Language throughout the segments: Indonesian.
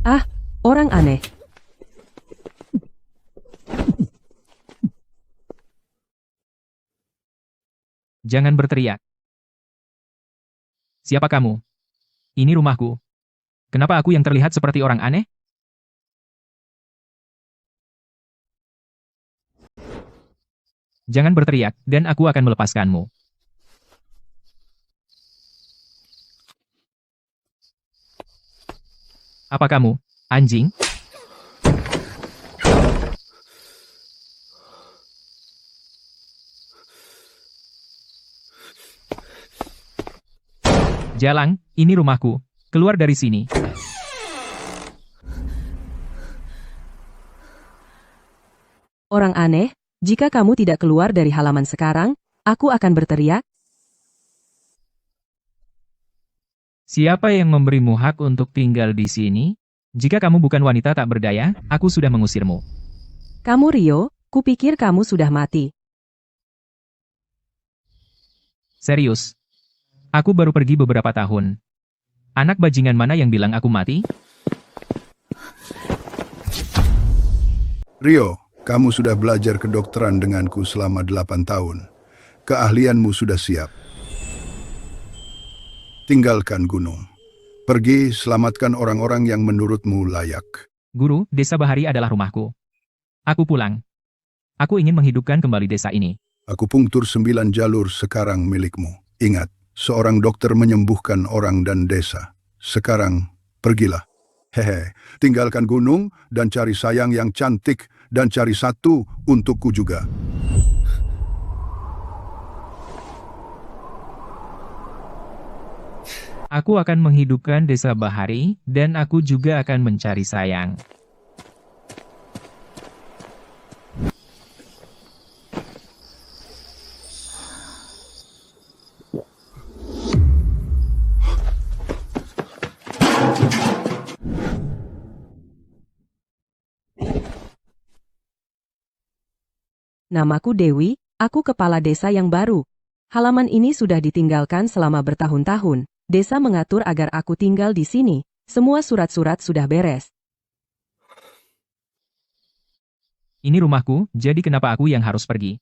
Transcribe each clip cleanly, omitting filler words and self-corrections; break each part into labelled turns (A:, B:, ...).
A: Ah, orang aneh.
B: Jangan berteriak. Siapa kamu? Ini rumahku. Kenapa aku yang terlihat seperti orang aneh? Jangan berteriak, dan aku akan melepaskanmu. Apa kamu, anjing? Jalang, ini rumahku. Keluar dari sini.
A: Orang aneh, jika kamu tidak keluar dari halaman sekarang, aku akan berteriak.
B: Siapa yang memberimu hak untuk tinggal di sini? Jika kamu bukan wanita tak berdaya, aku sudah mengusirmu.
A: Kamu Rio, kupikir kamu sudah mati.
B: Serius. Aku baru pergi beberapa tahun. Anak bajingan mana yang bilang aku mati?
C: Rio, kamu sudah belajar kedokteran denganku selama 8 tahun. Keahlianmu sudah siap. Tinggalkan gunung. Pergi selamatkan orang-orang yang menurutmu layak.
B: Guru, desa Bahari adalah rumahku. Aku pulang. Aku ingin menghidupkan kembali desa ini.
C: Akupunktur 9 jalur sekarang milikmu. Ingat, seorang dokter menyembuhkan orang dan desa. Sekarang, pergilah. Hehe, tinggalkan gunung dan cari sayang yang cantik dan cari satu untukku juga.
B: Aku akan menghidupkan desa Bahari, dan aku juga akan mencari sayang.
A: Namaku Dewi, aku kepala desa yang baru. Halaman ini sudah ditinggalkan selama bertahun-tahun. Desa mengatur agar aku tinggal di sini. Semua surat-surat sudah beres.
B: Ini rumahku, jadi kenapa aku yang harus pergi?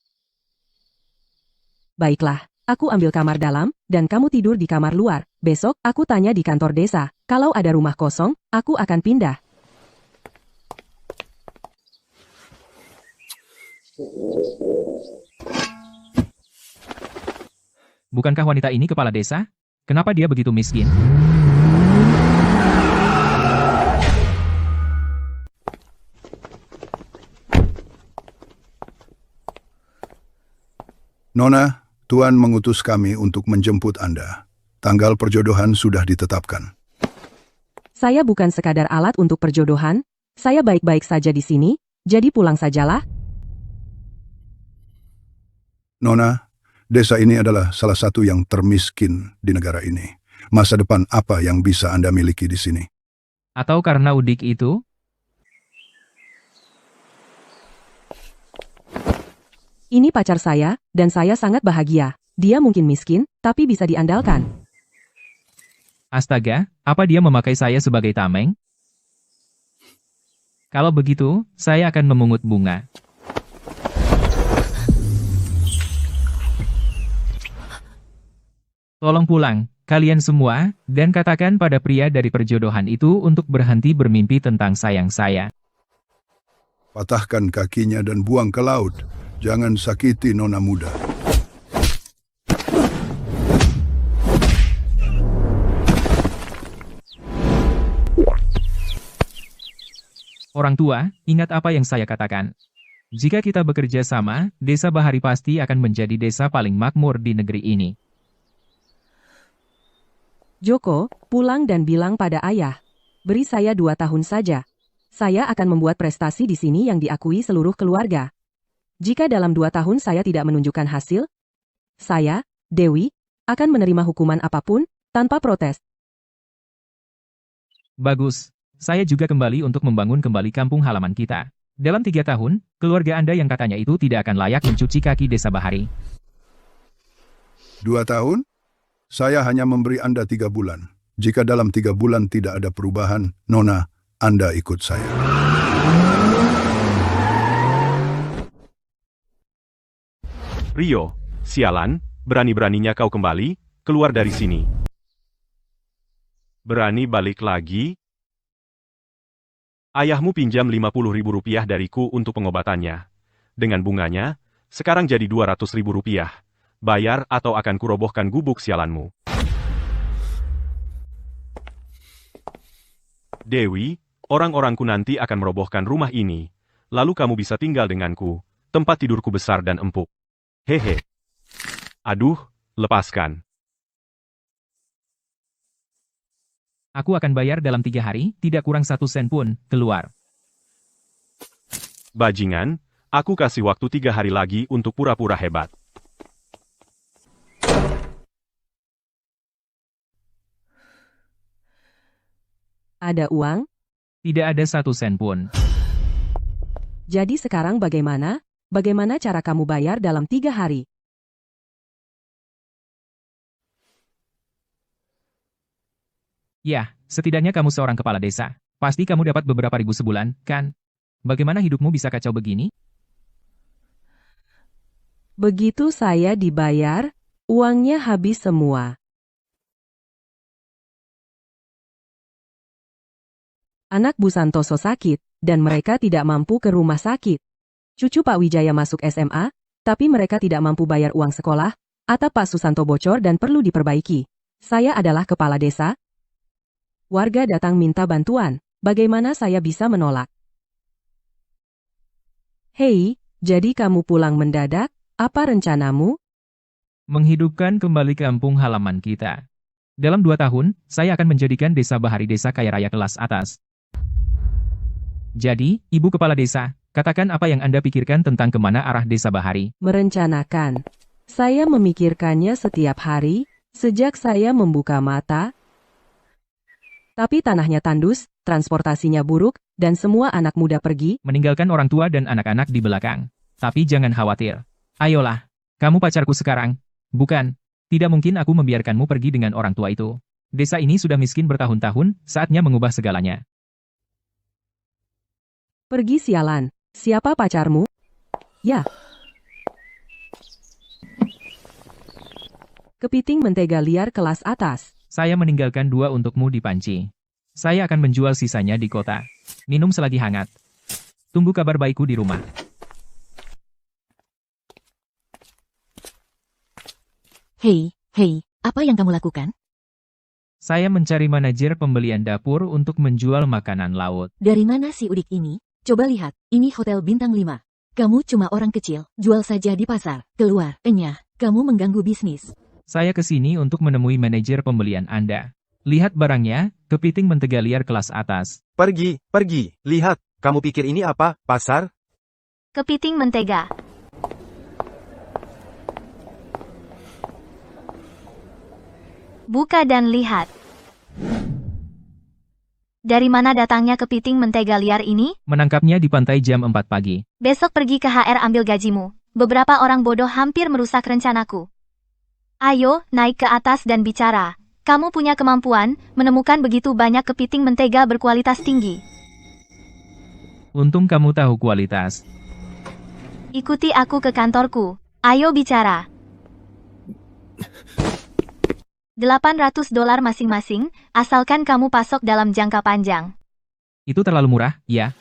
A: Baiklah, aku ambil kamar dalam, dan kamu tidur di kamar luar. Besok, aku tanya di kantor desa. Kalau ada rumah kosong, aku akan pindah.
B: Bukankah wanita ini kepala desa? Kenapa dia begitu miskin?
C: Nona, Tuan mengutus kami untuk menjemput Anda. Tanggal perjodohan sudah ditetapkan.
A: Saya bukan sekadar alat untuk perjodohan. Saya baik-baik saja di sini, jadi pulang sajalah.
C: Nona, desa ini adalah salah satu yang termiskin di negara ini. Masa depan apa yang bisa Anda miliki di sini?
B: Atau karena udik itu?
A: Ini pacar saya, dan saya sangat bahagia. Dia mungkin miskin, tapi bisa diandalkan.
B: Astaga, apa dia memakai saya sebagai tameng? Kalau begitu, saya akan memungut bunga. Tolong pulang, kalian semua, dan katakan pada pria dari perjodohan itu untuk berhenti bermimpi tentang sayang saya.
C: Patahkan kakinya dan buang ke laut. Jangan sakiti nona muda.
B: Orang tua, ingat apa yang saya katakan. Jika kita bekerja sama, desa Bahari pasti akan menjadi desa paling makmur di negeri ini.
A: Joko, pulang dan bilang pada ayah. Beri saya 2 tahun saja. Saya akan membuat prestasi di sini yang diakui seluruh keluarga. Jika dalam 2 tahun saya tidak menunjukkan hasil, saya, Dewi, akan menerima hukuman apapun, tanpa protes.
B: Bagus. Saya juga kembali untuk membangun kembali kampung halaman kita. Dalam 3 tahun, keluarga Anda yang katanya itu tidak akan layak mencuci kaki desa Bahari.
C: 2 tahun? Saya hanya memberi Anda 3 bulan. Jika dalam 3 bulan tidak ada perubahan, Nona, Anda ikut saya.
D: Rio, sialan, berani-beraninya kau kembali, keluar dari sini. Berani balik lagi? Ayahmu pinjam Rp50.000 dariku untuk pengobatannya. Dengan bunganya, sekarang jadi Rp200.000. Bayar atau akan kurobohkan gubuk sialanmu. Dewi, orang-orangku nanti akan merobohkan rumah ini. Lalu kamu bisa tinggal denganku. Tempat tidurku besar dan empuk. Hehe. Aduh, lepaskan.
B: Aku akan bayar dalam 3 hari, tidak kurang 1 sen pun, keluar.
D: Bajingan, aku kasih waktu 3 hari lagi untuk pura-pura hebat.
A: Ada uang?
B: Tidak ada 1 sen pun.
A: Jadi sekarang bagaimana? Bagaimana cara kamu bayar dalam 3 hari?
B: Ya, setidaknya kamu seorang kepala desa. Pasti kamu dapat beberapa ribu sebulan, kan? Bagaimana hidupmu bisa kacau begini?
A: Begitu saya dibayar, uangnya habis semua. Anak Bu Santoso sakit, dan mereka tidak mampu ke rumah sakit. Cucu Pak Wijaya masuk SMA, tapi mereka tidak mampu bayar uang sekolah, atap Pak Susanto bocor dan perlu diperbaiki. Saya adalah kepala desa. Warga datang minta bantuan, bagaimana saya bisa menolak? Hei, jadi kamu pulang mendadak, apa rencanamu?
B: Menghidupkan kembali kampung halaman kita. Dalam 2 tahun, saya akan menjadikan desa Bahari desa kaya raya kelas atas. Jadi, Ibu Kepala Desa, katakan apa yang Anda pikirkan tentang kemana arah desa Bahari.
A: Merencanakan. Saya memikirkannya setiap hari, sejak saya membuka mata. Tapi tanahnya tandus, transportasinya buruk, dan semua anak muda pergi.
B: Meninggalkan orang tua dan anak-anak di belakang. Tapi jangan khawatir. Ayolah, kamu pacarku sekarang. Bukan, tidak mungkin aku membiarkanmu pergi dengan orang tua itu. Desa ini sudah miskin bertahun-tahun, saatnya mengubah segalanya.
A: Pergi sialan. Siapa pacarmu? Ya. Kepiting mentega liar kelas atas.
B: Saya meninggalkan 2 untukmu di panci. Saya akan menjual sisanya di kota. Minum selagi hangat. Tunggu kabar baikku di rumah.
E: Hei, apa yang kamu lakukan?
B: Saya mencari manajer pembelian dapur untuk menjual makanan laut.
E: Dari mana si Udik ini? Coba lihat, ini hotel bintang 5. Kamu cuma orang kecil, jual saja di pasar. Keluar, enyah, kamu mengganggu bisnis.
B: Saya ke sini untuk menemui manajer pembelian Anda. Lihat barangnya, kepiting mentega liar kelas atas.
F: Pergi, lihat, kamu pikir ini apa, pasar?
G: Kepiting mentega. Buka dan lihat. Dari mana datangnya kepiting mentega liar ini?
B: Menangkapnya di pantai jam 4 pagi.
G: Besok pergi ke HR ambil gajimu. Beberapa orang bodoh hampir merusak rencanaku. Ayo, naik ke atas dan bicara. Kamu punya kemampuan menemukan begitu banyak kepiting mentega berkualitas tinggi.
B: Untung kamu tahu kualitas.
G: Ikuti aku ke kantorku. Ayo bicara. $800 masing-masing, asalkan kamu pasok dalam jangka panjang.
B: Itu terlalu murah, ya?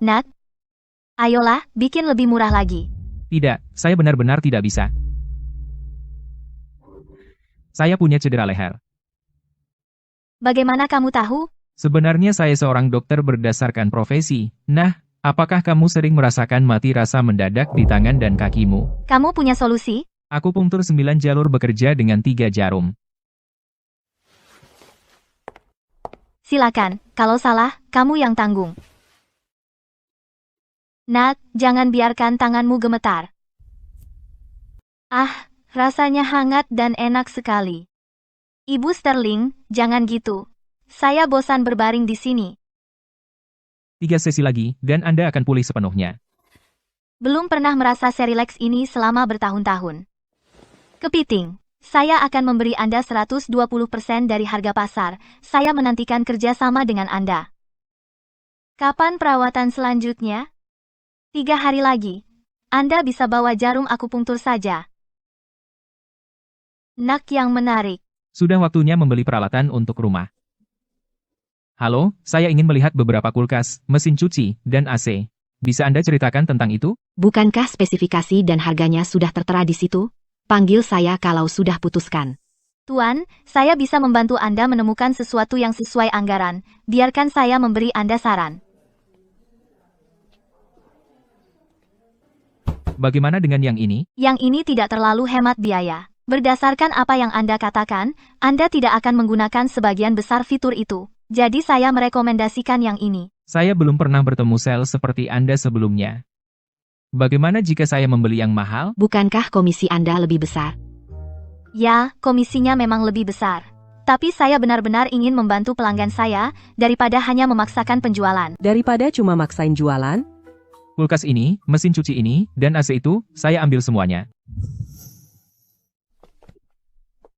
G: Nak, ayolah, bikin lebih murah lagi.
B: Tidak, saya benar-benar tidak bisa. Saya punya cedera leher.
G: Bagaimana kamu tahu?
B: Sebenarnya saya seorang dokter berdasarkan profesi. Nah, apakah kamu sering merasakan mati rasa mendadak di tangan dan kakimu?
G: Kamu punya solusi?
B: Akupunktur 9 jalur bekerja dengan 3 jarum.
G: Silakan, kalau salah, kamu yang tanggung. Nak, jangan biarkan tanganmu gemetar. Ah, rasanya hangat dan enak sekali. Ibu Sterling, jangan gitu. Saya bosan berbaring di sini.
B: 3 sesi lagi, dan Anda akan pulih sepenuhnya.
G: Belum pernah merasa serileks ini selama bertahun-tahun. Kepiting, Saya akan memberi Anda 120% dari harga pasar. Saya menantikan kerjasama dengan Anda. Kapan perawatan selanjutnya? 3 hari lagi. Anda bisa bawa jarum akupunktur saja. Nak yang menarik.
B: Sudah waktunya membeli peralatan untuk rumah. Halo, saya ingin melihat beberapa kulkas, mesin cuci, dan AC. Bisa Anda ceritakan tentang itu?
E: Bukankah spesifikasi dan harganya sudah tertera di situ? Panggil saya kalau sudah putuskan.
G: Tuan, saya bisa membantu Anda menemukan sesuatu yang sesuai anggaran. Biarkan saya memberi Anda saran.
B: Bagaimana dengan yang ini?
G: Yang ini tidak terlalu hemat biaya. Berdasarkan apa yang Anda katakan, Anda tidak akan menggunakan sebagian besar fitur itu. Jadi saya merekomendasikan yang ini.
B: Saya belum pernah bertemu sel seperti Anda sebelumnya. Bagaimana jika saya membeli yang mahal?
E: Bukankah komisi Anda lebih besar?
G: Ya, komisinya memang lebih besar. Tapi saya benar-benar ingin membantu pelanggan saya, daripada hanya memaksakan penjualan.
A: Daripada cuma maksain jualan,
B: Kulkas ini, mesin cuci ini, dan AC itu, saya ambil semuanya.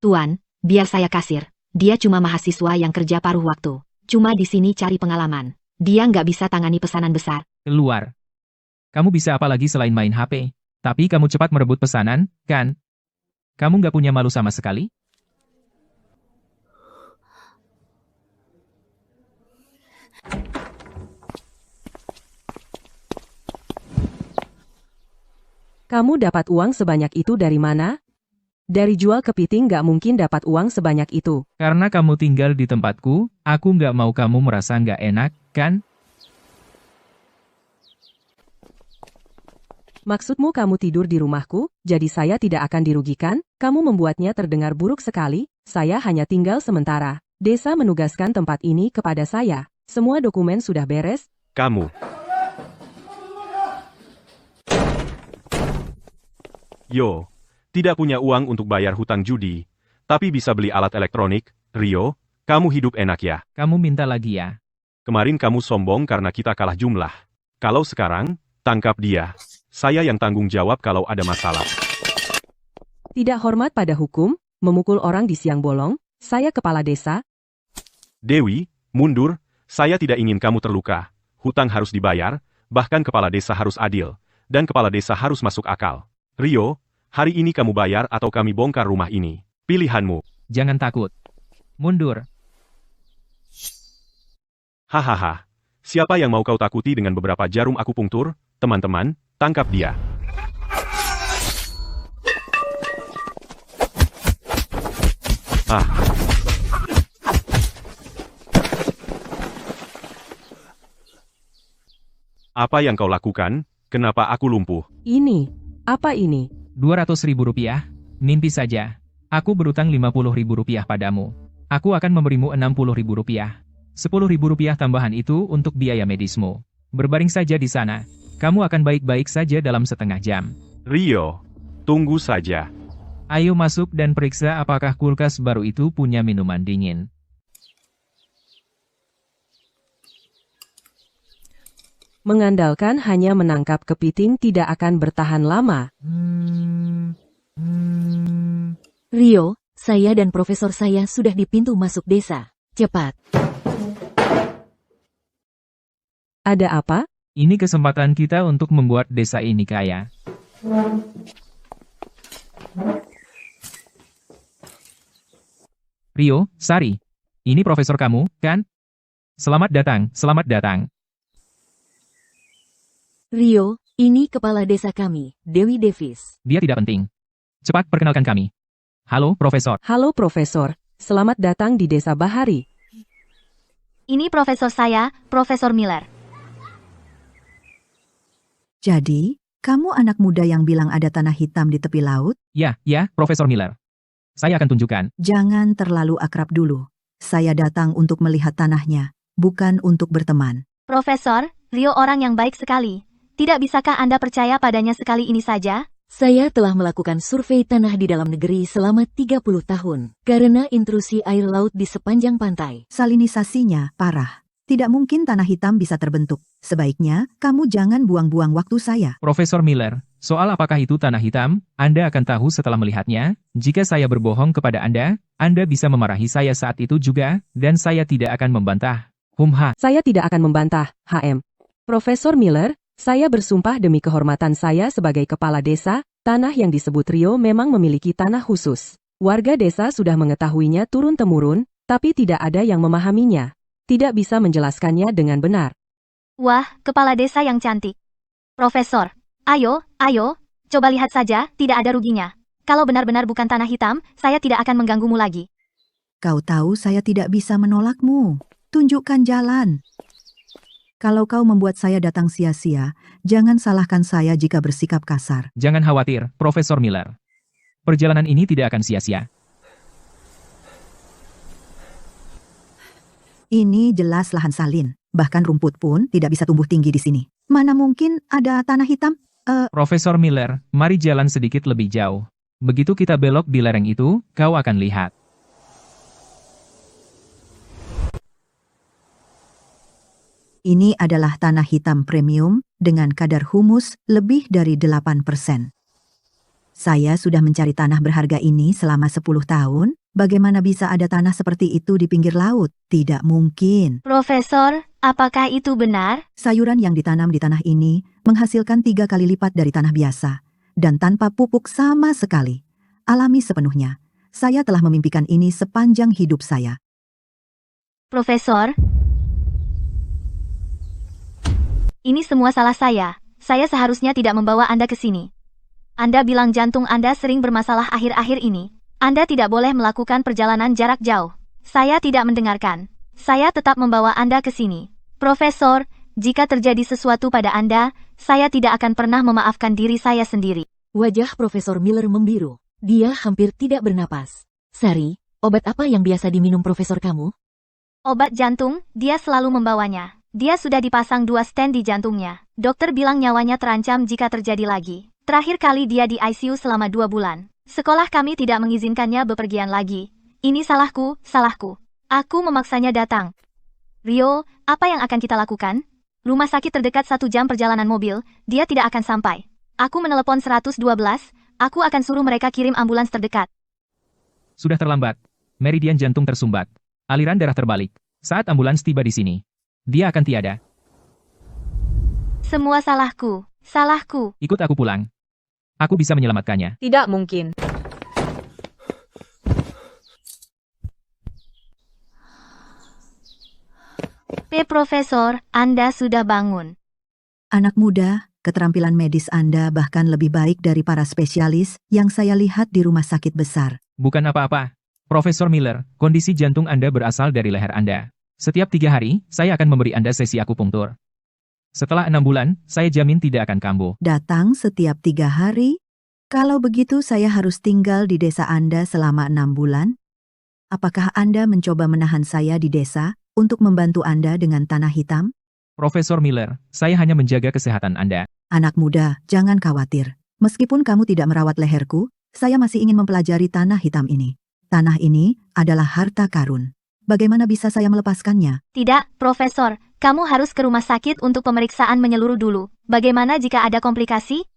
E: Tuan, biar saya kasir. Dia cuma mahasiswa yang kerja paruh waktu. Cuma di sini cari pengalaman. Dia nggak bisa tangani pesanan besar.
B: Keluar. Kamu bisa apa lagi selain main HP? Tapi kamu cepat merebut pesanan, kan? Kamu nggak punya malu sama sekali?
A: kamu dapat uang sebanyak itu dari mana? Dari jual kepiting nggak mungkin dapat uang sebanyak itu.
B: Karena kamu tinggal di tempatku, aku nggak mau kamu merasa nggak enak, kan?
A: Maksudmu kamu tidur di rumahku, jadi saya tidak akan dirugikan? Kamu membuatnya terdengar buruk sekali, saya hanya tinggal sementara. Desa menugaskan tempat ini kepada saya. Semua dokumen sudah beres.
D: Kamu. Yo, tidak punya uang untuk bayar hutang judi, tapi bisa beli alat elektronik. Rio, kamu hidup enak ya.
B: Kamu minta lagi ya.
D: Kemarin kamu sombong karena kita kalah jumlah. Kalau sekarang, tangkap dia. Saya yang tanggung jawab kalau ada masalah.
A: Tidak hormat pada hukum, memukul orang di siang bolong, saya kepala desa.
D: Dewi, mundur, saya tidak ingin kamu terluka. Hutang harus dibayar, bahkan kepala desa harus adil, dan kepala desa harus masuk akal. Rio, hari ini kamu bayar atau kami bongkar rumah ini. Pilihanmu.
B: Jangan takut. Mundur.
D: Hahaha. Siapa yang mau kau takuti dengan beberapa jarum akupunktur? Teman-teman, tangkap dia. Ah. Apa yang kau lakukan? Kenapa aku lumpuh?
A: Ini, apa ini?
B: 200.000 rupiah? Mimpi saja. Aku berutang 50.000 rupiah padamu. Aku akan memberimu 60.000 rupiah. 10.000 rupiah tambahan itu untuk biaya medismu. Berbaring saja di sana. Kamu akan baik-baik saja dalam setengah jam.
D: Rio, tunggu saja.
B: Ayo masuk dan periksa apakah kulkas baru itu punya minuman dingin.
A: Mengandalkan hanya menangkap kepiting tidak akan bertahan lama.
E: Rio, saya dan profesor saya sudah di pintu masuk desa. Cepat.
A: Ada apa?
B: Ini kesempatan kita untuk membuat desa ini kaya. Rio, Sari. Ini profesor kamu, kan? Selamat datang, selamat datang.
E: Rio, ini kepala desa kami, Dewi Davis.
B: Dia tidak penting. Cepat perkenalkan kami. Halo, Profesor.
A: Halo Profesor, selamat datang di Desa Bahari.
G: Ini profesor saya, Profesor Miller.
H: Jadi, kamu anak muda yang bilang ada tanah hitam di tepi laut?
B: Ya, Profesor Miller. Saya akan tunjukkan.
H: Jangan terlalu akrab dulu. Saya datang untuk melihat tanahnya, bukan untuk berteman.
G: Profesor, Rio orang yang baik sekali. Tidak bisakah Anda percaya padanya sekali ini saja?
E: Saya telah melakukan survei tanah di dalam negeri selama 30 tahun. Karena intrusi air laut di sepanjang pantai.
H: Salinisasinya parah. Tidak mungkin tanah hitam bisa terbentuk. Sebaiknya, kamu jangan buang-buang waktu saya.
B: Profesor Miller, Soal apakah itu tanah hitam, Anda akan tahu setelah melihatnya. Jika saya berbohong kepada Anda bisa memarahi saya saat itu juga, dan saya tidak akan membantah. Humha.
A: Saya tidak akan membantah, HM. Profesor Miller, saya bersumpah demi kehormatan saya sebagai kepala desa, tanah yang disebut Rio memang memiliki tanah khusus. Warga desa sudah mengetahuinya turun-temurun, tapi tidak ada yang memahaminya. Tidak bisa menjelaskannya dengan benar.
G: Wah, kepala desa yang cantik. Profesor, ayo, coba lihat saja, tidak ada ruginya. Kalau benar-benar bukan tanah hitam, saya tidak akan mengganggumu lagi.
H: Kau tahu saya tidak bisa menolakmu. Tunjukkan jalan. Kalau kau membuat saya datang sia-sia, jangan salahkan saya jika bersikap kasar.
B: Jangan khawatir, Profesor Miller. Perjalanan ini tidak akan sia-sia.
H: Ini jelas lahan salin. Bahkan rumput pun tidak bisa tumbuh tinggi di sini. Mana mungkin ada tanah hitam?
B: Profesor Miller, mari jalan sedikit lebih jauh. Begitu kita belok di lereng itu, kau akan lihat.
H: Ini adalah tanah hitam premium dengan kadar humus lebih dari 8%. Saya sudah mencari tanah berharga ini selama 10 tahun. Bagaimana bisa ada tanah seperti itu di pinggir laut? Tidak mungkin.
G: Profesor, apakah itu benar?
H: Sayuran yang ditanam di tanah ini menghasilkan 3 kali lipat dari tanah biasa. Dan tanpa pupuk sama sekali. Alami sepenuhnya. Saya telah memimpikan ini sepanjang hidup saya.
G: Profesor, ini semua salah saya. Saya seharusnya tidak membawa Anda ke sini. Anda bilang jantung Anda sering bermasalah akhir-akhir ini. Anda tidak boleh melakukan perjalanan jarak jauh. Saya tidak mendengarkan. Saya tetap membawa Anda ke sini. Profesor, jika terjadi sesuatu pada Anda, saya tidak akan pernah memaafkan diri saya sendiri.
E: Wajah Profesor Miller membiru. Dia hampir tidak bernapas. Sari, obat apa yang biasa diminum profesor kamu?
G: Obat jantung, dia selalu membawanya. Dia sudah dipasang 2 stent di jantungnya. Dokter bilang nyawanya terancam jika terjadi lagi. Terakhir kali dia di ICU selama 2 bulan. Sekolah kami tidak mengizinkannya bepergian lagi. Ini salahku. Aku memaksanya datang. Rio, apa yang akan kita lakukan? Rumah sakit terdekat 1 jam perjalanan mobil, dia tidak akan sampai. Aku menelepon 112, aku akan suruh mereka kirim ambulans terdekat.
B: Sudah terlambat. Meridian jantung tersumbat. Aliran darah terbalik. Saat ambulans tiba di sini, dia akan tiada.
G: Semua salahku.
B: Ikut aku pulang. Aku bisa menyelamatkannya.
A: Tidak mungkin.
G: Profesor, Anda sudah bangun.
H: Anak muda, keterampilan medis Anda bahkan lebih baik dari para spesialis yang saya lihat di rumah sakit besar.
B: Bukan apa-apa. Profesor Miller, kondisi jantung Anda berasal dari leher Anda. Setiap 3 hari, saya akan memberi Anda sesi akupunktur. Setelah 6 bulan, saya jamin tidak akan kambuh.
H: Datang setiap 3 hari? Kalau begitu saya harus tinggal di desa Anda selama 6 bulan? Apakah Anda mencoba menahan saya di desa untuk membantu Anda dengan tanah hitam?
B: Profesor Miller, saya hanya menjaga kesehatan Anda.
H: Anak muda, jangan khawatir. Meskipun kamu tidak merawat leherku, saya masih ingin mempelajari tanah hitam ini. Tanah ini adalah harta karun. Bagaimana bisa saya melepaskannya?
G: Tidak, Profesor. Kamu harus ke rumah sakit untuk pemeriksaan menyeluruh dulu. Bagaimana jika ada komplikasi?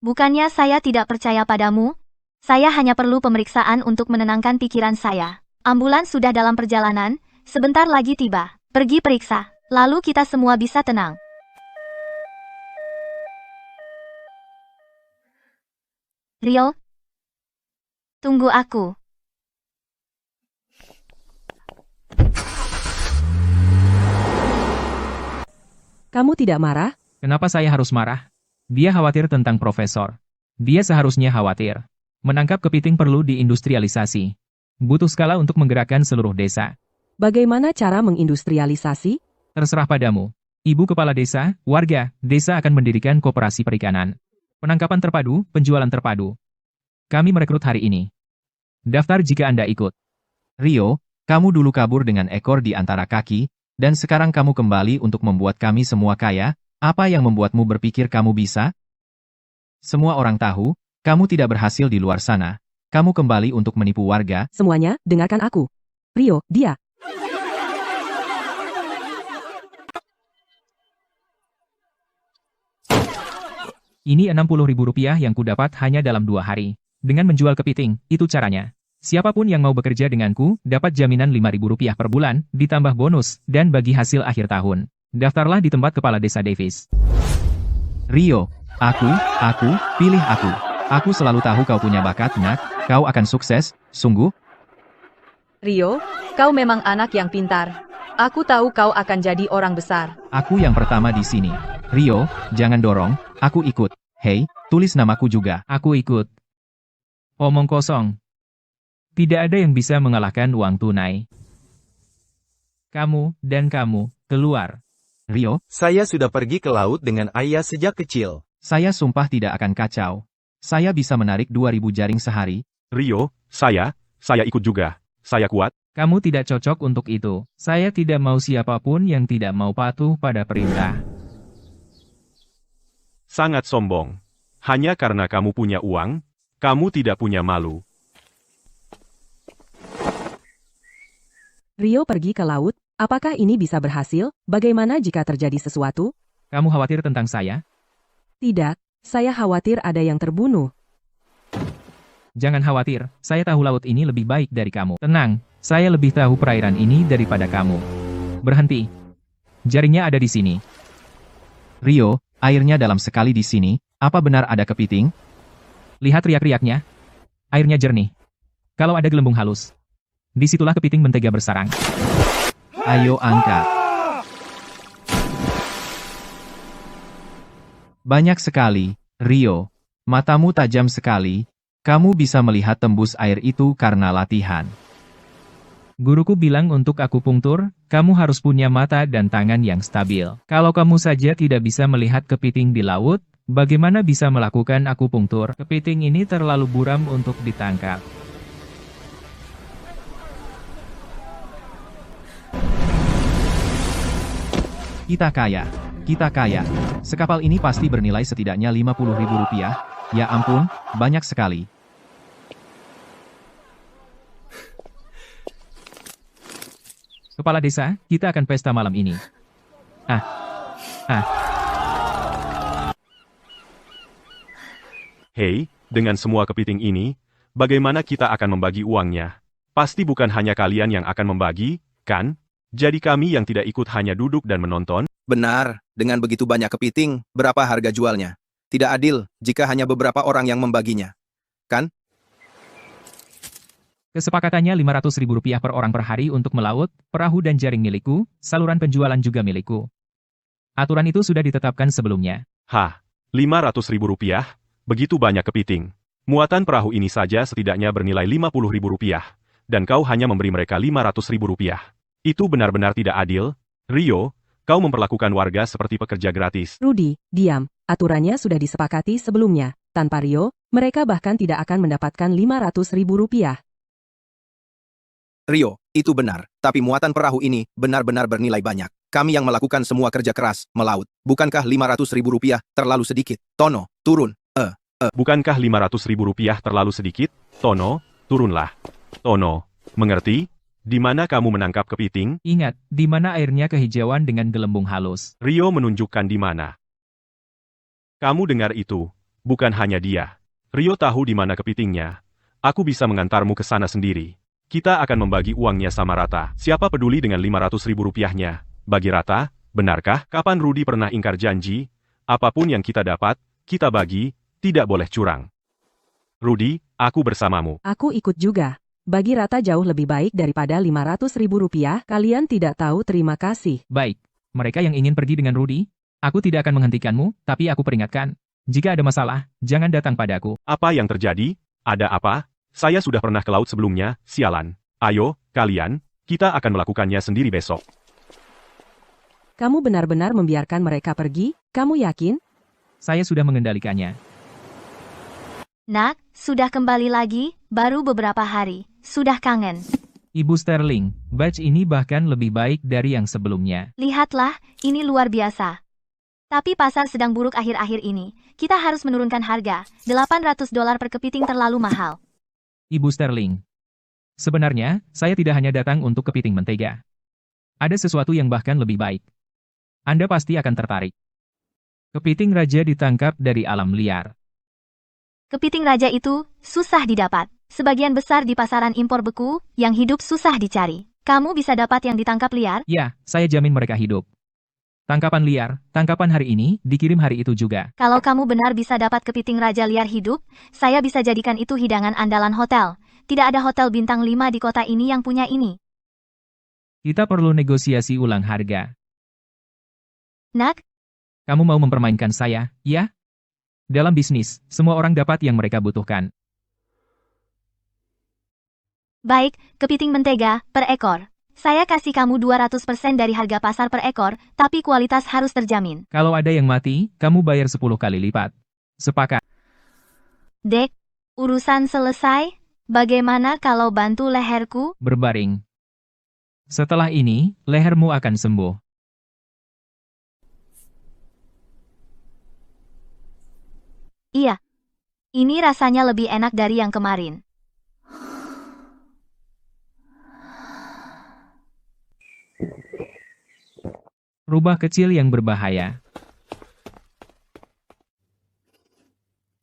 G: Bukannya saya tidak percaya padamu. Saya hanya perlu pemeriksaan untuk menenangkan pikiran saya. Ambulans sudah dalam perjalanan, sebentar lagi tiba. Pergi periksa, lalu kita semua bisa tenang. Rio, tunggu aku.
A: Kamu tidak marah?
B: Kenapa saya harus marah? Dia khawatir tentang profesor. Dia seharusnya khawatir. Menangkap kepiting perlu diindustrialisasi. Butuh skala untuk menggerakkan seluruh desa.
A: Bagaimana cara mengindustrialisasi?
B: Terserah padamu. Ibu kepala desa, warga, desa akan mendirikan koperasi perikanan. Penangkapan terpadu, penjualan terpadu. Kami merekrut hari ini. Daftar jika Anda ikut.
F: Rio, kamu dulu kabur dengan ekor di antara kaki, dan sekarang kamu kembali untuk membuat kami semua kaya. Apa yang membuatmu berpikir kamu bisa? Semua orang tahu, kamu tidak berhasil di luar sana. Kamu kembali untuk menipu warga.
A: Semuanya, dengarkan aku. Rio, dia.
B: Ini 60.000 rupiah yang kudapat hanya dalam 2 hari. Dengan menjual kepiting, itu caranya. Siapapun yang mau bekerja denganku, dapat jaminan 5.000 rupiah per bulan, ditambah bonus, dan bagi hasil akhir tahun. Daftarlah di tempat Kepala Desa Davis.
F: Rio, aku, pilih aku. Aku selalu tahu kau punya bakat, nak. Kau akan sukses, sungguh.
A: Rio, kau memang anak yang pintar. Aku tahu kau akan jadi orang besar.
F: Aku yang pertama di sini. Rio, jangan dorong, aku ikut. Hei, tulis namaku juga.
B: Aku ikut. Omong kosong. Tidak ada yang bisa mengalahkan uang tunai. Kamu, dan kamu, keluar.
F: Rio,
I: Saya sudah pergi ke laut dengan ayah sejak kecil.
F: saya sumpah tidak akan kacau. Saya bisa menarik 2.000 jaring sehari.
D: Rio, saya ikut juga. Saya kuat.
B: Kamu tidak cocok untuk itu. Saya tidak mau siapapun yang tidak mau patuh pada perintah.
D: Sangat sombong. Hanya karena kamu punya uang, kamu tidak punya malu.
A: Rio pergi ke laut, apakah ini bisa berhasil? Bagaimana jika terjadi sesuatu?
B: Kamu khawatir tentang saya?
A: Tidak, saya khawatir ada yang terbunuh.
B: Jangan khawatir, saya tahu laut ini lebih baik dari kamu. Tenang, saya lebih tahu perairan ini daripada kamu. Berhenti. Jaringnya ada di sini.
F: Rio, airnya dalam sekali di sini. Apa benar ada kepiting?
B: Lihat riak-riaknya. Airnya jernih. Kalau ada gelembung halus, disitulah kepiting mentega bersarang.
F: Ayo angkat. Banyak sekali, Rio. Matamu tajam sekali. Kamu bisa melihat tembus air itu karena latihan.
B: Guruku bilang untuk akupunktur, kamu harus punya mata dan tangan yang stabil. Kalau kamu saja tidak bisa melihat kepiting di laut, bagaimana bisa melakukan akupunktur? Kepiting ini terlalu buram untuk ditangkap.
F: Kita kaya. Sekapal ini pasti bernilai setidaknya 50.000 rupiah. Ya ampun, banyak sekali.
B: Kepala desa, kita akan pesta malam ini.
D: Hei, dengan semua kepiting ini, bagaimana kita akan membagi uangnya? Pasti bukan hanya kalian yang akan membagi, kan? Jadi kami yang tidak ikut hanya duduk dan menonton?
J: Benar, dengan begitu banyak kepiting, berapa harga jualnya? Tidak adil jika hanya beberapa orang yang membaginya. Kan?
B: Kesepakatannya 500.000 rupiah per orang per hari untuk melaut, perahu dan jaring milikku, saluran penjualan juga milikku. Aturan itu sudah ditetapkan sebelumnya.
D: Hah, 500.000 rupiah? Begitu banyak kepiting. Muatan perahu ini saja setidaknya bernilai 50.000 rupiah. Dan kau hanya memberi mereka 500.000 rupiah. Itu benar-benar tidak adil. Rio, kau memperlakukan warga seperti pekerja gratis.
A: Rudy, diam. Aturannya sudah disepakati sebelumnya. Tanpa Rio, mereka bahkan tidak akan mendapatkan 500.000 rupiah.
J: Rio, itu benar. Tapi muatan perahu ini benar-benar bernilai banyak. Kami yang melakukan semua kerja keras, melaut. Bukankah 500.000 rupiah terlalu sedikit? Tono, turun.
D: Bukankah 500.000 rupiah terlalu sedikit? Tono, turunlah. Tono, mengerti? Di mana kamu menangkap kepiting?
B: Ingat, di mana airnya kehijauan dengan gelembung halus.
D: Rio menunjukkan di mana. Kamu dengar itu? Bukan hanya dia. Rio tahu di mana kepitingnya. Aku bisa mengantarmu ke sana sendiri. Kita akan membagi uangnya sama rata. Siapa peduli dengan 500.000 rupiahnya? Bagi rata, benarkah? Kapan Rudy pernah ingkar janji? Apapun yang kita dapat, kita bagi, tidak boleh curang. Rudy, aku bersamamu.
A: Aku ikut juga. Bagi rata jauh lebih baik daripada 500.000 rupiah, kalian tidak tahu terima kasih.
B: Baik, mereka yang ingin pergi dengan Rudy, aku tidak akan menghentikanmu, tapi aku peringatkan. Jika ada masalah, jangan datang padaku.
D: Apa yang terjadi? Ada apa? Saya sudah pernah ke laut sebelumnya, sialan. Ayo, kalian, kita akan melakukannya sendiri besok.
A: Kamu benar-benar membiarkan mereka pergi? Kamu yakin?
B: Saya sudah mengendalikannya.
G: Nak, sudah kembali lagi, baru beberapa hari. Sudah kangen.
B: Ibu Sterling, batch ini bahkan lebih baik dari yang sebelumnya.
G: Lihatlah, ini luar biasa. Tapi pasar sedang buruk akhir-akhir ini. Kita harus menurunkan harga. $800 per kepiting terlalu mahal.
B: Ibu Sterling. Sebenarnya, saya tidak hanya datang untuk kepiting mentega. Ada sesuatu yang bahkan lebih baik. Anda pasti akan tertarik. Kepiting raja ditangkap dari alam liar.
G: Kepiting raja itu susah didapat. Sebagian besar di pasaran impor beku, yang hidup susah dicari. Kamu bisa dapat yang ditangkap liar?
B: Ya, saya jamin mereka hidup. Tangkapan liar, tangkapan hari ini, dikirim hari itu juga.
G: Kalau kamu benar bisa dapat kepiting raja liar hidup, saya bisa jadikan itu hidangan andalan hotel. Tidak ada hotel bintang 5 di kota ini yang punya ini.
B: Kita perlu negosiasi ulang harga.
G: Nak,
B: Kamu mau mempermainkan saya, ya? Dalam bisnis, semua orang dapat yang mereka butuhkan.
G: baik, kepiting mentega, per ekor. Saya kasih kamu 200% dari harga pasar per ekor, tapi kualitas harus terjamin.
B: Kalau ada yang mati, kamu bayar 10 kali lipat. Sepakat.
G: Dek, urusan selesai? Bagaimana kalau bantu leherku?
B: Berbaring. Setelah ini, lehermu akan sembuh.
G: Iya. Ini rasanya lebih enak dari yang kemarin.
B: Rubah kecil yang berbahaya.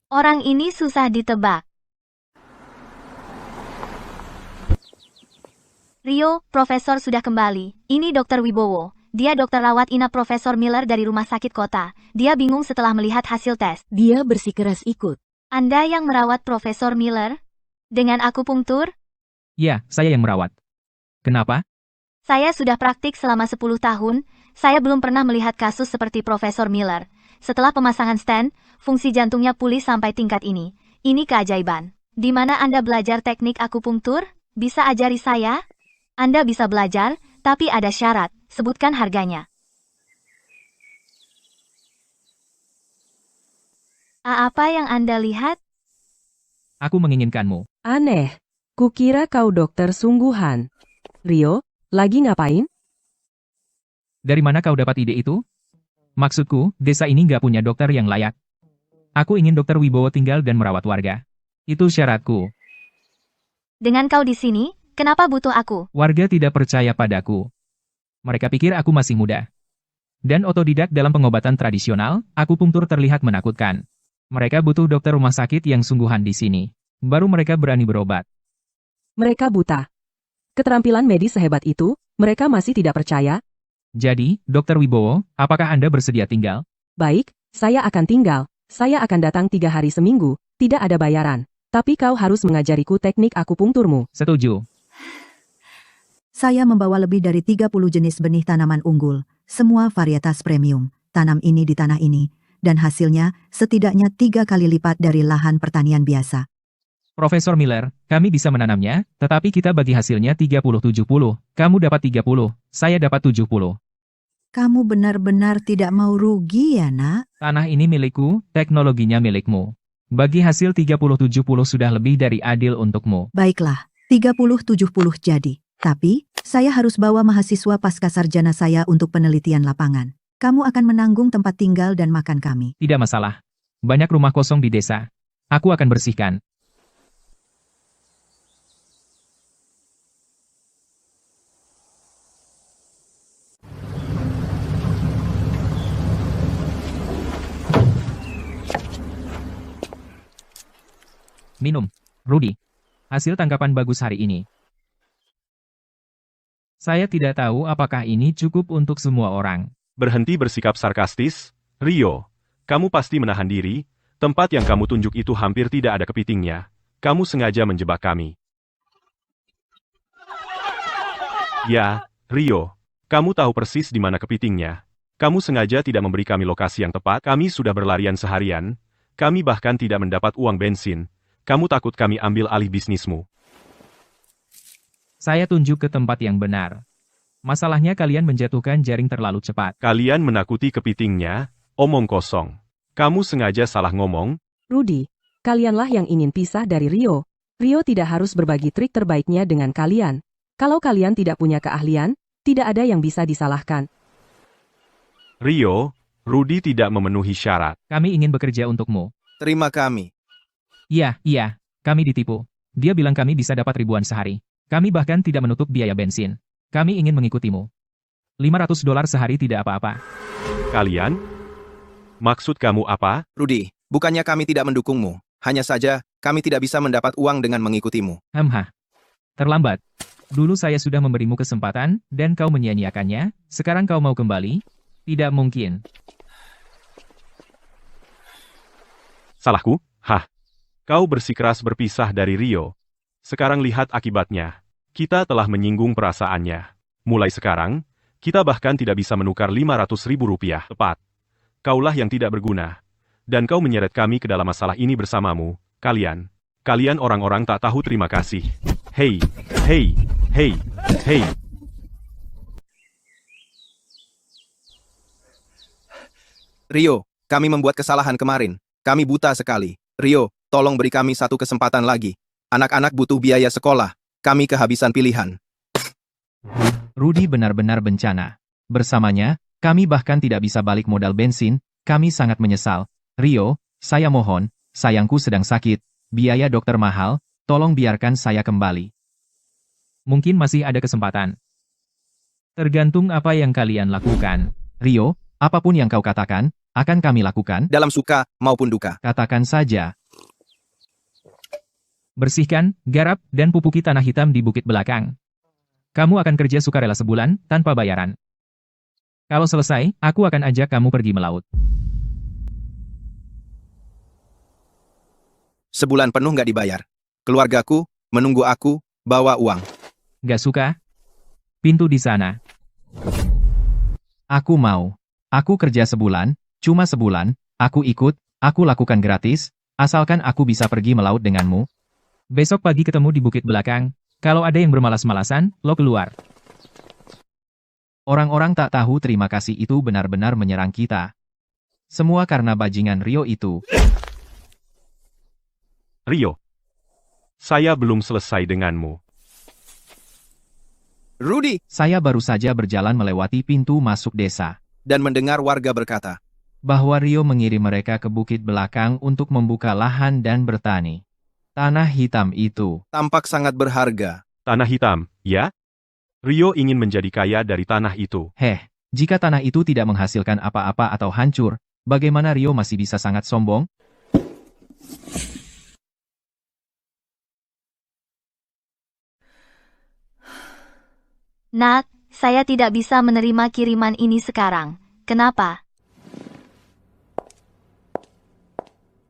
G: Orang ini susah ditebak. Rio, Profesor sudah kembali. Ini Dr. Wibowo. Dia dokter rawat inap Profesor Miller dari rumah sakit kota. Dia bingung setelah melihat hasil tes.
E: Dia bersikeras ikut.
G: Anda yang merawat Profesor Miller? Dengan akupunktur?
B: Ya, saya yang merawat. Kenapa?
G: Saya sudah praktik selama 10 tahun. Saya belum pernah melihat kasus seperti Profesor Miller. Setelah pemasangan stent, fungsi jantungnya pulih sampai tingkat ini. Ini keajaiban. Di mana Anda belajar teknik akupunktur? Bisa ajari saya? Anda bisa belajar, tapi ada syarat. Sebutkan harganya. Apa yang Anda lihat?
B: Aku menginginkanmu.
A: Aneh. Kukira kau dokter sungguhan. Rio, lagi ngapain?
B: Dari mana kau dapat ide itu? Maksudku, desa ini nggak punya dokter yang layak. Aku ingin Dokter Wibowo tinggal dan merawat warga. Itu syaratku.
G: Dengan kau di sini, kenapa butuh aku?
B: Warga tidak percaya padaku. Mereka pikir aku masih muda. Dan otodidak dalam pengobatan tradisional, akupunktur terlihat menakutkan. Mereka butuh dokter rumah sakit yang sungguhan di sini. Baru mereka berani berobat.
A: Mereka buta. Keterampilan medis sehebat itu, mereka masih tidak percaya?
B: Jadi, Dokter Wibowo, apakah Anda bersedia tinggal?
A: Baik, saya akan tinggal. Saya akan datang 3 hari seminggu, tidak ada bayaran. Tapi kau harus mengajariku teknik akupunkturmu.
B: Setuju.
H: Saya membawa lebih dari 30 jenis benih tanaman unggul, semua varietas premium, tanam ini di tanah ini, dan hasilnya setidaknya 3 kali lipat dari lahan pertanian biasa.
B: Profesor Miller, kami bisa menanamnya, tetapi kita bagi hasilnya 30-70. Kamu dapat 30, saya dapat 70.
H: Kamu benar-benar tidak mau rugi ya, nak?
B: Tanah ini milikku, teknologinya milikmu. Bagi hasil 30-70 sudah lebih dari adil untukmu.
H: Baiklah, 30-70 jadi. Tapi, saya harus bawa mahasiswa pasca sarjana saya untuk penelitian lapangan. Kamu akan menanggung tempat tinggal dan makan kami.
B: Tidak masalah. Banyak rumah kosong di desa. Aku akan bersihkan. Minum, Rudy. Hasil tangkapan bagus hari ini. Saya tidak tahu apakah ini cukup untuk semua orang.
D: Berhenti bersikap sarkastis, Rio. Kamu pasti menahan diri, tempat yang kamu tunjuk itu hampir tidak ada kepitingnya. Kamu sengaja menjebak kami. Ya, Rio. Kamu tahu persis di mana kepitingnya. Kamu sengaja tidak memberi kami lokasi yang tepat. Kami sudah berlarian seharian. Kami bahkan tidak mendapat uang bensin. Kamu takut kami ambil alih bisnismu.
B: Saya tunjuk ke tempat yang benar. Masalahnya kalian menjatuhkan jaring terlalu cepat.
D: Kalian menakuti kepitingnya, omong kosong. Kamu sengaja salah ngomong.
A: Rudy, kalianlah yang ingin pisah dari Rio. Rio tidak harus berbagi trik terbaiknya dengan kalian. Kalau kalian tidak punya keahlian, tidak ada yang bisa disalahkan.
D: Rio, Rudy tidak memenuhi syarat.
B: Kami ingin bekerja untukmu.
J: Terima kami.
B: Iya, kami ditipu. Dia bilang kami bisa dapat ribuan sehari. Kami bahkan tidak menutup biaya bensin. Kami ingin mengikutimu. $500 sehari tidak apa-apa.
D: Kalian? Maksud kamu apa?
J: Rudy, bukannya kami tidak mendukungmu. Hanya saja, kami tidak bisa mendapat uang dengan mengikutimu.
B: Terlambat. Dulu saya sudah memberimu kesempatan, dan kau menyia-nyiakannya, sekarang kau mau kembali? Tidak mungkin.
D: Salahku? Kau bersikeras berpisah dari Rio. Sekarang lihat akibatnya. Kita telah menyinggung perasaannya. Mulai sekarang, kita bahkan tidak bisa menukar 500.000 rupiah. Tepat. Kaulah yang tidak berguna. Dan kau menyeret kami ke dalam masalah ini bersamamu. Kalian orang-orang tak tahu terima kasih. Hei.
J: Rio, kami membuat kesalahan kemarin. Kami buta sekali. Rio, tolong beri kami satu kesempatan lagi. Anak-anak butuh biaya sekolah. Kami kehabisan pilihan.
F: Rudy benar-benar bencana. Bersamanya, kami bahkan tidak bisa balik modal bensin, kami sangat menyesal. Rio, saya mohon, sayangku sedang sakit, biaya dokter mahal, tolong biarkan saya kembali.
B: Mungkin masih ada kesempatan. Tergantung apa yang kalian lakukan.
F: Rio, apapun yang kau katakan, akan kami lakukan.
J: Dalam suka maupun duka.
F: Katakan saja.
B: Bersihkan, garap, dan pupuki tanah hitam di bukit belakang. Kamu akan kerja sukarela sebulan, tanpa bayaran. Kalau selesai, aku akan ajak kamu pergi melaut.
J: Sebulan penuh nggak dibayar. Keluargaku, menunggu aku, bawa uang.
B: Gak suka? Pintu di sana.
F: Aku mau. Aku kerja sebulan, cuma sebulan, aku ikut, aku lakukan gratis, asalkan aku bisa pergi melaut denganmu.
B: Besok pagi ketemu di bukit belakang. Kalau ada yang bermalas-malasan, lo keluar.
F: Orang-orang tak tahu terima kasih itu benar-benar menyerang kita. Semua karena bajingan Rio itu.
D: Rio. Saya belum selesai denganmu.
J: Rudy.
F: Saya baru saja berjalan melewati pintu masuk desa.
J: Dan mendengar warga berkata.
F: Bahwa Rio mengirim mereka ke bukit belakang untuk membuka lahan dan bertani. Tanah hitam itu.
J: Tampak sangat berharga.
D: Tanah hitam, ya? Rio ingin menjadi kaya dari tanah itu.
F: Jika tanah itu tidak menghasilkan apa-apa atau hancur, bagaimana Rio masih bisa sangat sombong?
G: Nak, saya tidak bisa menerima kiriman ini sekarang. Kenapa?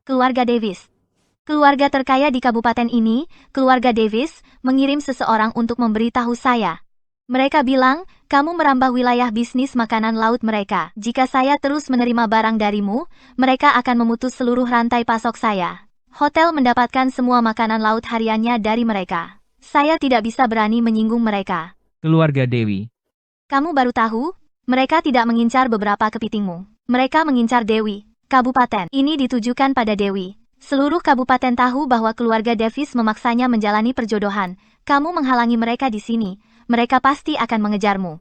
G: Keluarga Davis. Keluarga terkaya di kabupaten ini, keluarga Davis, mengirim seseorang untuk memberitahu saya. Mereka bilang, kamu merambah wilayah bisnis makanan laut mereka. Jika saya terus menerima barang darimu, mereka akan memutus seluruh rantai pasok saya. Hotel mendapatkan semua makanan laut hariannya dari mereka. Saya tidak bisa berani menyinggung mereka.
B: Keluarga Dewi.
G: Kamu baru tahu? Mereka tidak mengincar beberapa kepitingmu. Mereka mengincar Dewi. Kabupaten ini ditujukan pada Dewi. Seluruh kabupaten tahu bahwa keluarga Davis memaksanya menjalani perjodohan. Kamu menghalangi mereka di sini. Mereka pasti akan mengejarmu.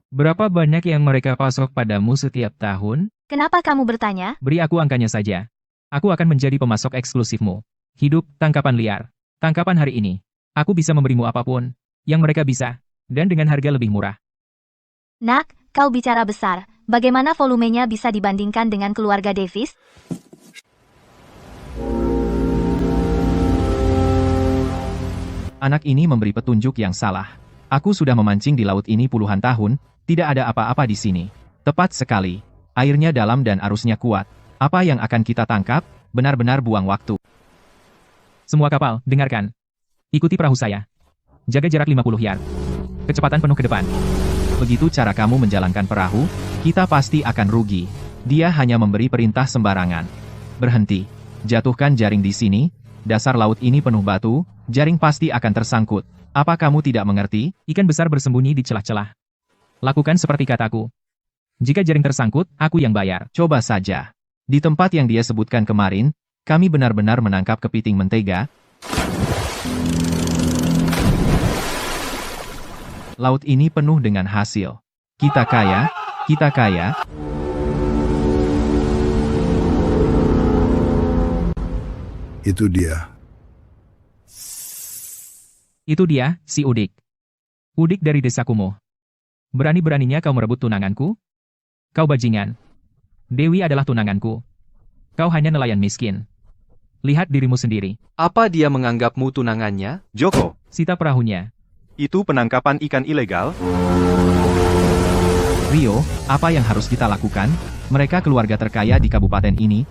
B: Berapa banyak yang mereka pasok padamu setiap tahun?
G: Kenapa kamu bertanya?
B: Beri aku angkanya saja. Aku akan menjadi pemasok eksklusifmu. Hidup, tangkapan liar. Tangkapan hari ini. Aku bisa memberimu apapun yang mereka bisa, dan dengan harga lebih murah.
G: Nak, kau bicara besar. Bagaimana volumenya bisa dibandingkan dengan keluarga Davis?
F: Anak ini memberi petunjuk yang salah. Aku sudah memancing di laut ini puluhan tahun, tidak ada apa-apa di sini. Tepat sekali. Airnya dalam dan arusnya kuat. Apa yang akan kita tangkap, benar-benar buang waktu.
B: Semua kapal, dengarkan. Ikuti perahu saya. Jaga jarak 50 yard. Kecepatan penuh ke depan.
F: Begitu cara kamu menjalankan perahu, kita pasti akan rugi. Dia hanya memberi perintah sembarangan. Berhenti. Jatuhkan jaring di sini. Dasar laut ini penuh batu, jaring pasti akan tersangkut. Apa kamu tidak mengerti?
B: Ikan besar bersembunyi di celah-celah. Lakukan seperti kataku. Jika jaring tersangkut, aku yang bayar.
F: Coba saja. Di tempat yang dia sebutkan kemarin, kami benar-benar menangkap kepiting mentega. Laut ini penuh dengan hasil. Kita kaya, kita kaya.
C: Itu dia.
B: Itu dia, si Udik. Udik dari desa Kumuh. Berani-beraninya kau merebut tunanganku? Kau bajingan. Dewi adalah tunanganku. Kau hanya nelayan miskin. Lihat dirimu sendiri.
I: Apa dia menganggapmu tunangannya?
D: Joko,
B: Sita perahunya.
D: itu penangkapan ikan ilegal?
F: Rio, apa yang harus kita lakukan? Mereka keluarga terkaya di kabupaten ini.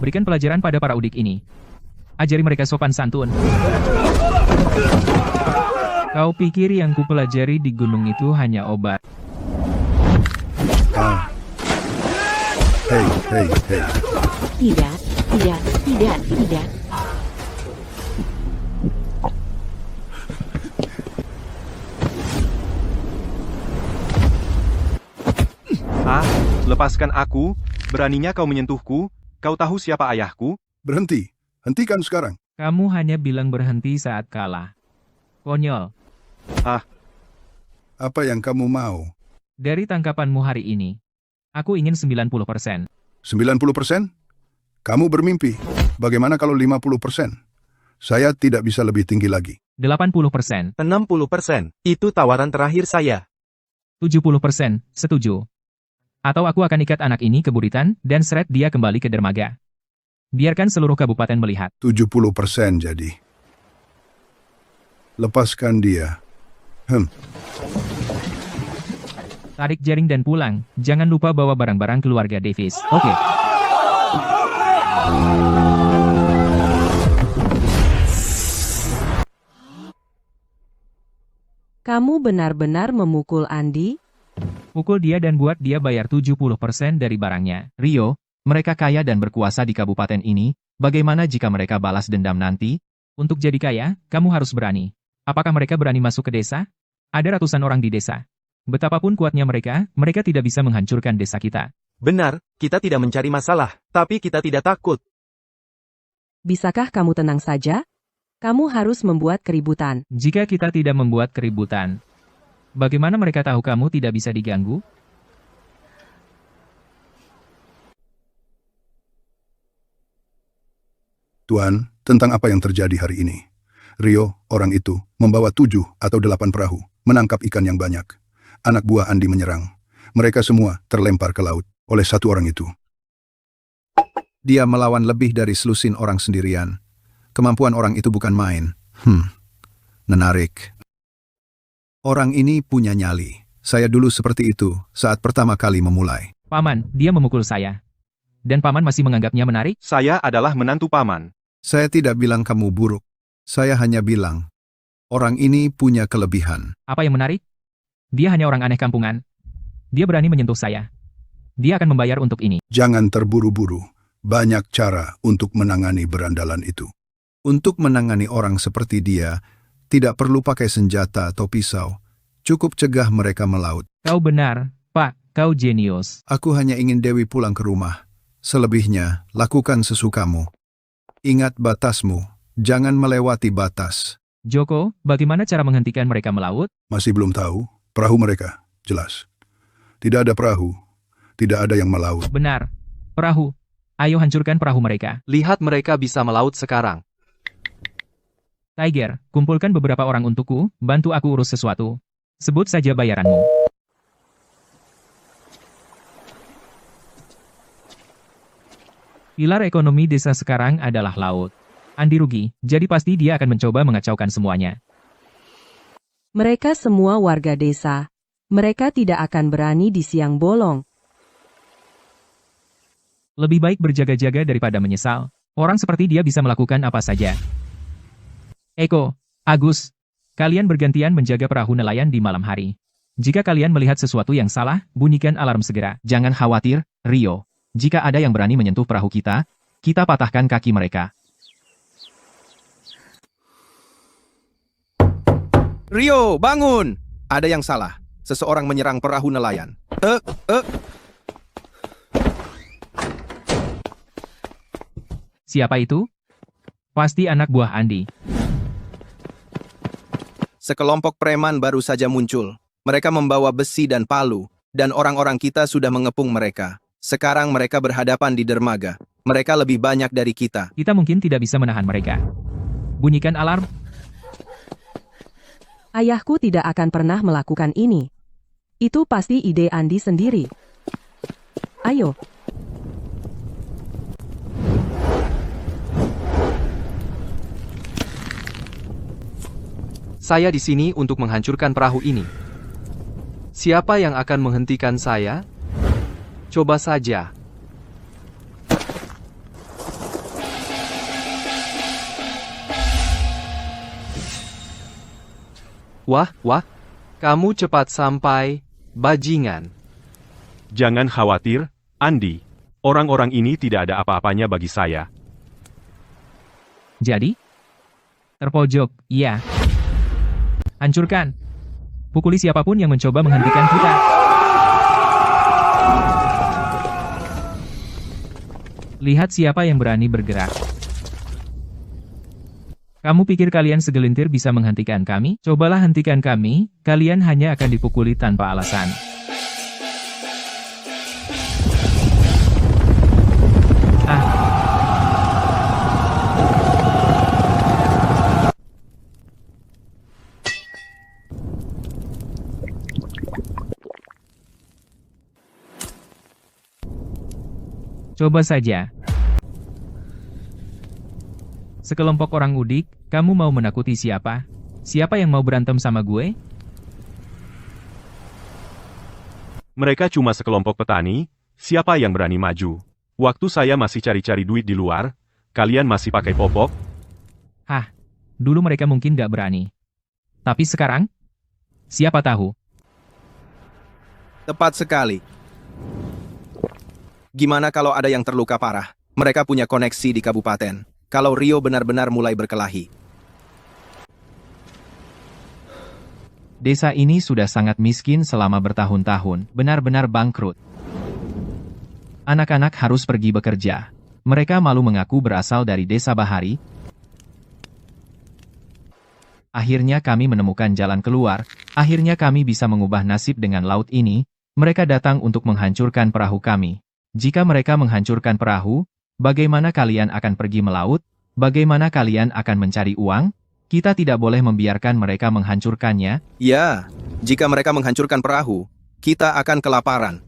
B: Berikan pelajaran pada para udik ini. Ajari mereka sopan santun. Kau pikir yang kupelajari di gunung itu hanya obat?
C: Ah. Hei, hei, hei.
E: Tidak, tidak, tidak, tidak.
D: Ah, lepaskan aku. Beraninya kau menyentuhku. Kau tahu siapa ayahku?
C: Berhenti. Hentikan sekarang.
B: Kamu hanya bilang berhenti saat kalah. Konyol.
C: Apa yang kamu mau?
B: Dari tangkapanmu hari ini, aku ingin 90%.
C: 90%? Kamu bermimpi. Bagaimana kalau 50%? Saya tidak bisa lebih tinggi lagi.
B: 80%.
I: 60%. Itu tawaran terakhir saya.
B: 70%. Setuju. Atau aku akan ikat anak ini ke buritan dan seret dia kembali ke dermaga. Biarkan seluruh kabupaten melihat.
C: 70% jadi. Lepaskan dia.
B: Tarik jaring dan pulang. Jangan lupa bawa barang-barang keluarga Davis. Oke.
A: Kamu benar-benar memukul Andi?
B: Pukul dia dan buat dia bayar 70% dari barangnya.
F: Rio, mereka kaya dan berkuasa di kabupaten ini. Bagaimana jika mereka balas dendam nanti?
B: Untuk jadi kaya, kamu harus berani. Apakah mereka berani masuk ke desa? Ada ratusan orang di desa. Betapapun kuatnya mereka, mereka tidak bisa menghancurkan desa kita.
I: Benar, kita tidak mencari masalah, tapi kita tidak takut.
A: Bisakah kamu tenang saja? Kamu harus membuat keributan.
B: Jika kita tidak membuat keributan, bagaimana mereka tahu kamu tidak bisa diganggu?
C: Tuan, tentang apa yang terjadi hari ini. Rio, orang itu, membawa 7 atau 8 perahu, menangkap ikan yang banyak. Anak buah Andi menyerang. Mereka semua terlempar ke laut oleh satu orang itu. Dia melawan lebih dari selusin orang sendirian. Kemampuan orang itu bukan main. Menarik. Orang ini punya nyali. Saya dulu seperti itu saat pertama kali memulai.
B: Paman, dia memukul saya. Dan paman masih menganggapnya menarik?
D: Saya adalah menantu paman.
C: Saya tidak bilang kamu buruk. Saya hanya bilang, orang ini punya kelebihan.
B: Apa yang menarik? Dia hanya orang aneh kampungan. Dia berani menyentuh saya. Dia akan membayar untuk ini.
C: Jangan terburu-buru. Banyak cara untuk menangani berandalan itu. Untuk menangani orang seperti dia, tidak perlu pakai senjata atau pisau. Cukup cegah mereka melaut.
B: Kau benar, Pak. Kau jenius.
C: Aku hanya ingin Dewi pulang ke rumah. Selebihnya, lakukan sesukamu. Ingat batasmu. Jangan melewati batas.
B: Joko, bagaimana cara menghentikan mereka melaut?
C: Masih belum tahu. Perahu mereka, jelas. Tidak ada perahu. Tidak ada yang melaut.
B: Benar. Perahu. Ayo hancurkan perahu mereka.
I: Lihat mereka bisa melaut sekarang.
B: Tiger, kumpulkan beberapa orang untukku, bantu aku urus sesuatu. Sebut saja bayaranmu. Pilar ekonomi desa sekarang adalah laut. Andi rugi, jadi pasti dia akan mencoba mengacaukan semuanya.
A: Mereka semua warga desa. Mereka tidak akan berani di siang bolong.
B: Lebih baik berjaga-jaga daripada menyesal. Orang seperti dia bisa melakukan apa saja. Eko, Agus, kalian bergantian menjaga perahu nelayan di malam hari. Jika kalian melihat sesuatu yang salah, bunyikan alarm segera.
F: Jangan khawatir, Rio. Jika ada yang berani menyentuh perahu kita patahkan kaki mereka.
J: Rio, bangun! Ada yang salah. Seseorang menyerang perahu nelayan.
B: Siapa itu? Pasti anak buah Andi.
J: Sekelompok preman baru saja muncul. Mereka membawa besi dan palu, dan orang-orang kita sudah mengepung mereka. Sekarang mereka berhadapan di dermaga. Mereka lebih banyak dari kita.
B: Kita mungkin tidak bisa menahan mereka. Bunyikan alarm.
A: Ayahku tidak akan pernah melakukan ini. Itu pasti ide Andi sendiri. Ayo,
K: Saya di sini untuk menghancurkan perahu ini. Siapa yang akan menghentikan saya? Coba saja. Wah, kamu cepat sampai, bajingan.
D: Jangan khawatir, Andi. Orang-orang ini tidak ada apa-apanya bagi saya.
B: Jadi? Terpojok, iya. Hancurkan. Pukuli siapapun yang mencoba menghentikan kita. Lihat siapa yang berani bergerak. Kamu pikir kalian segelintir bisa menghentikan kami? Cobalah hentikan kami, kalian hanya akan dipukuli tanpa alasan. Coba saja. Sekelompok orang udik, kamu mau menakuti siapa? Siapa yang mau berantem sama gue?
D: Mereka cuma sekelompok petani, siapa yang berani maju? Waktu saya masih cari-cari duit di luar, kalian masih pakai popok?
B: Hah, dulu mereka mungkin gak berani. Tapi sekarang? Siapa tahu?
J: Tepat sekali. Gimana kalau ada yang terluka parah? Mereka punya koneksi di kabupaten. Kalau Rio benar-benar mulai berkelahi.
F: Desa ini sudah sangat miskin selama bertahun-tahun, benar-benar bangkrut. Anak-anak harus pergi bekerja. Mereka malu mengaku berasal dari desa Bahari. Akhirnya kami menemukan jalan keluar, akhirnya kami bisa mengubah nasib dengan laut ini. Mereka datang untuk menghancurkan perahu kami. Jika mereka menghancurkan perahu, bagaimana kalian akan pergi melaut? Bagaimana kalian akan mencari uang? Kita tidak boleh membiarkan mereka menghancurkannya.
J: Ya, jika mereka menghancurkan perahu, kita akan kelaparan.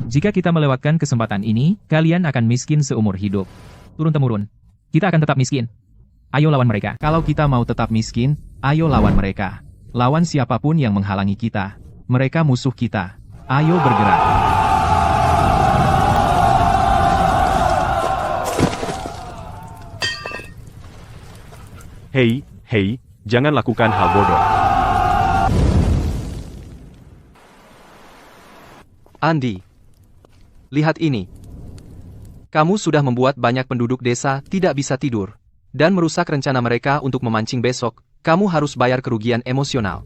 B: Jika kita melewatkan kesempatan ini, kalian akan miskin seumur hidup. Turun-temurun. Kita akan tetap miskin. Ayo lawan mereka.
F: Kalau kita mau tetap miskin, ayo lawan mereka. Lawan siapapun yang menghalangi kita. Mereka musuh kita. Ayo bergerak.
D: Hei, jangan lakukan hal bodoh.
K: Andi, lihat ini. Kamu sudah membuat banyak penduduk desa tidak bisa tidur, dan merusak rencana mereka untuk memancing besok. Kamu harus bayar kerugian emosional.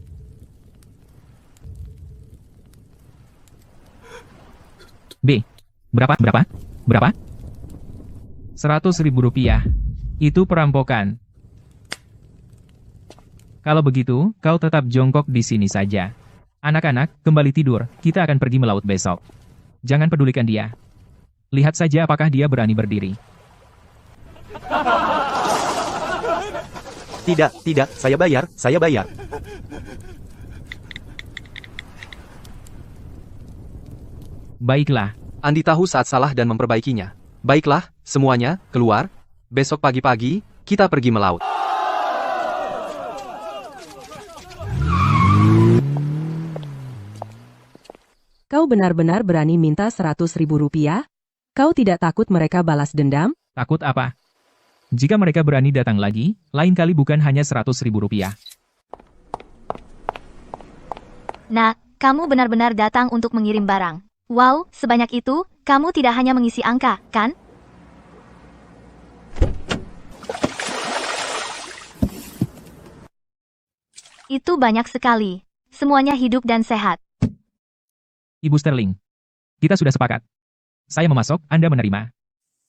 B: B. Berapa? 100.000 rupiah. Itu perampokan. Kalau begitu, kau tetap jongkok di sini saja. Anak-anak, kembali tidur, kita akan pergi melaut besok. Jangan pedulikan dia. Lihat saja apakah dia berani berdiri.
I: Tidak, saya bayar.
B: Baiklah.
K: Andi tahu saat salah dan memperbaikinya. Baiklah, semuanya, keluar. Besok pagi-pagi, kita pergi melaut.
A: Kau benar-benar berani minta 100.000 rupiah? Kau tidak takut mereka balas dendam?
B: Takut apa? Jika mereka berani datang lagi, lain kali bukan hanya 100.000 rupiah.
G: Nah, kamu benar-benar datang untuk mengirim barang. Wow, sebanyak itu, kamu tidak hanya mengisi angka, kan? Itu banyak sekali. Semuanya hidup dan sehat.
B: Ibu Sterling. Kita sudah sepakat. Saya memasok, Anda menerima.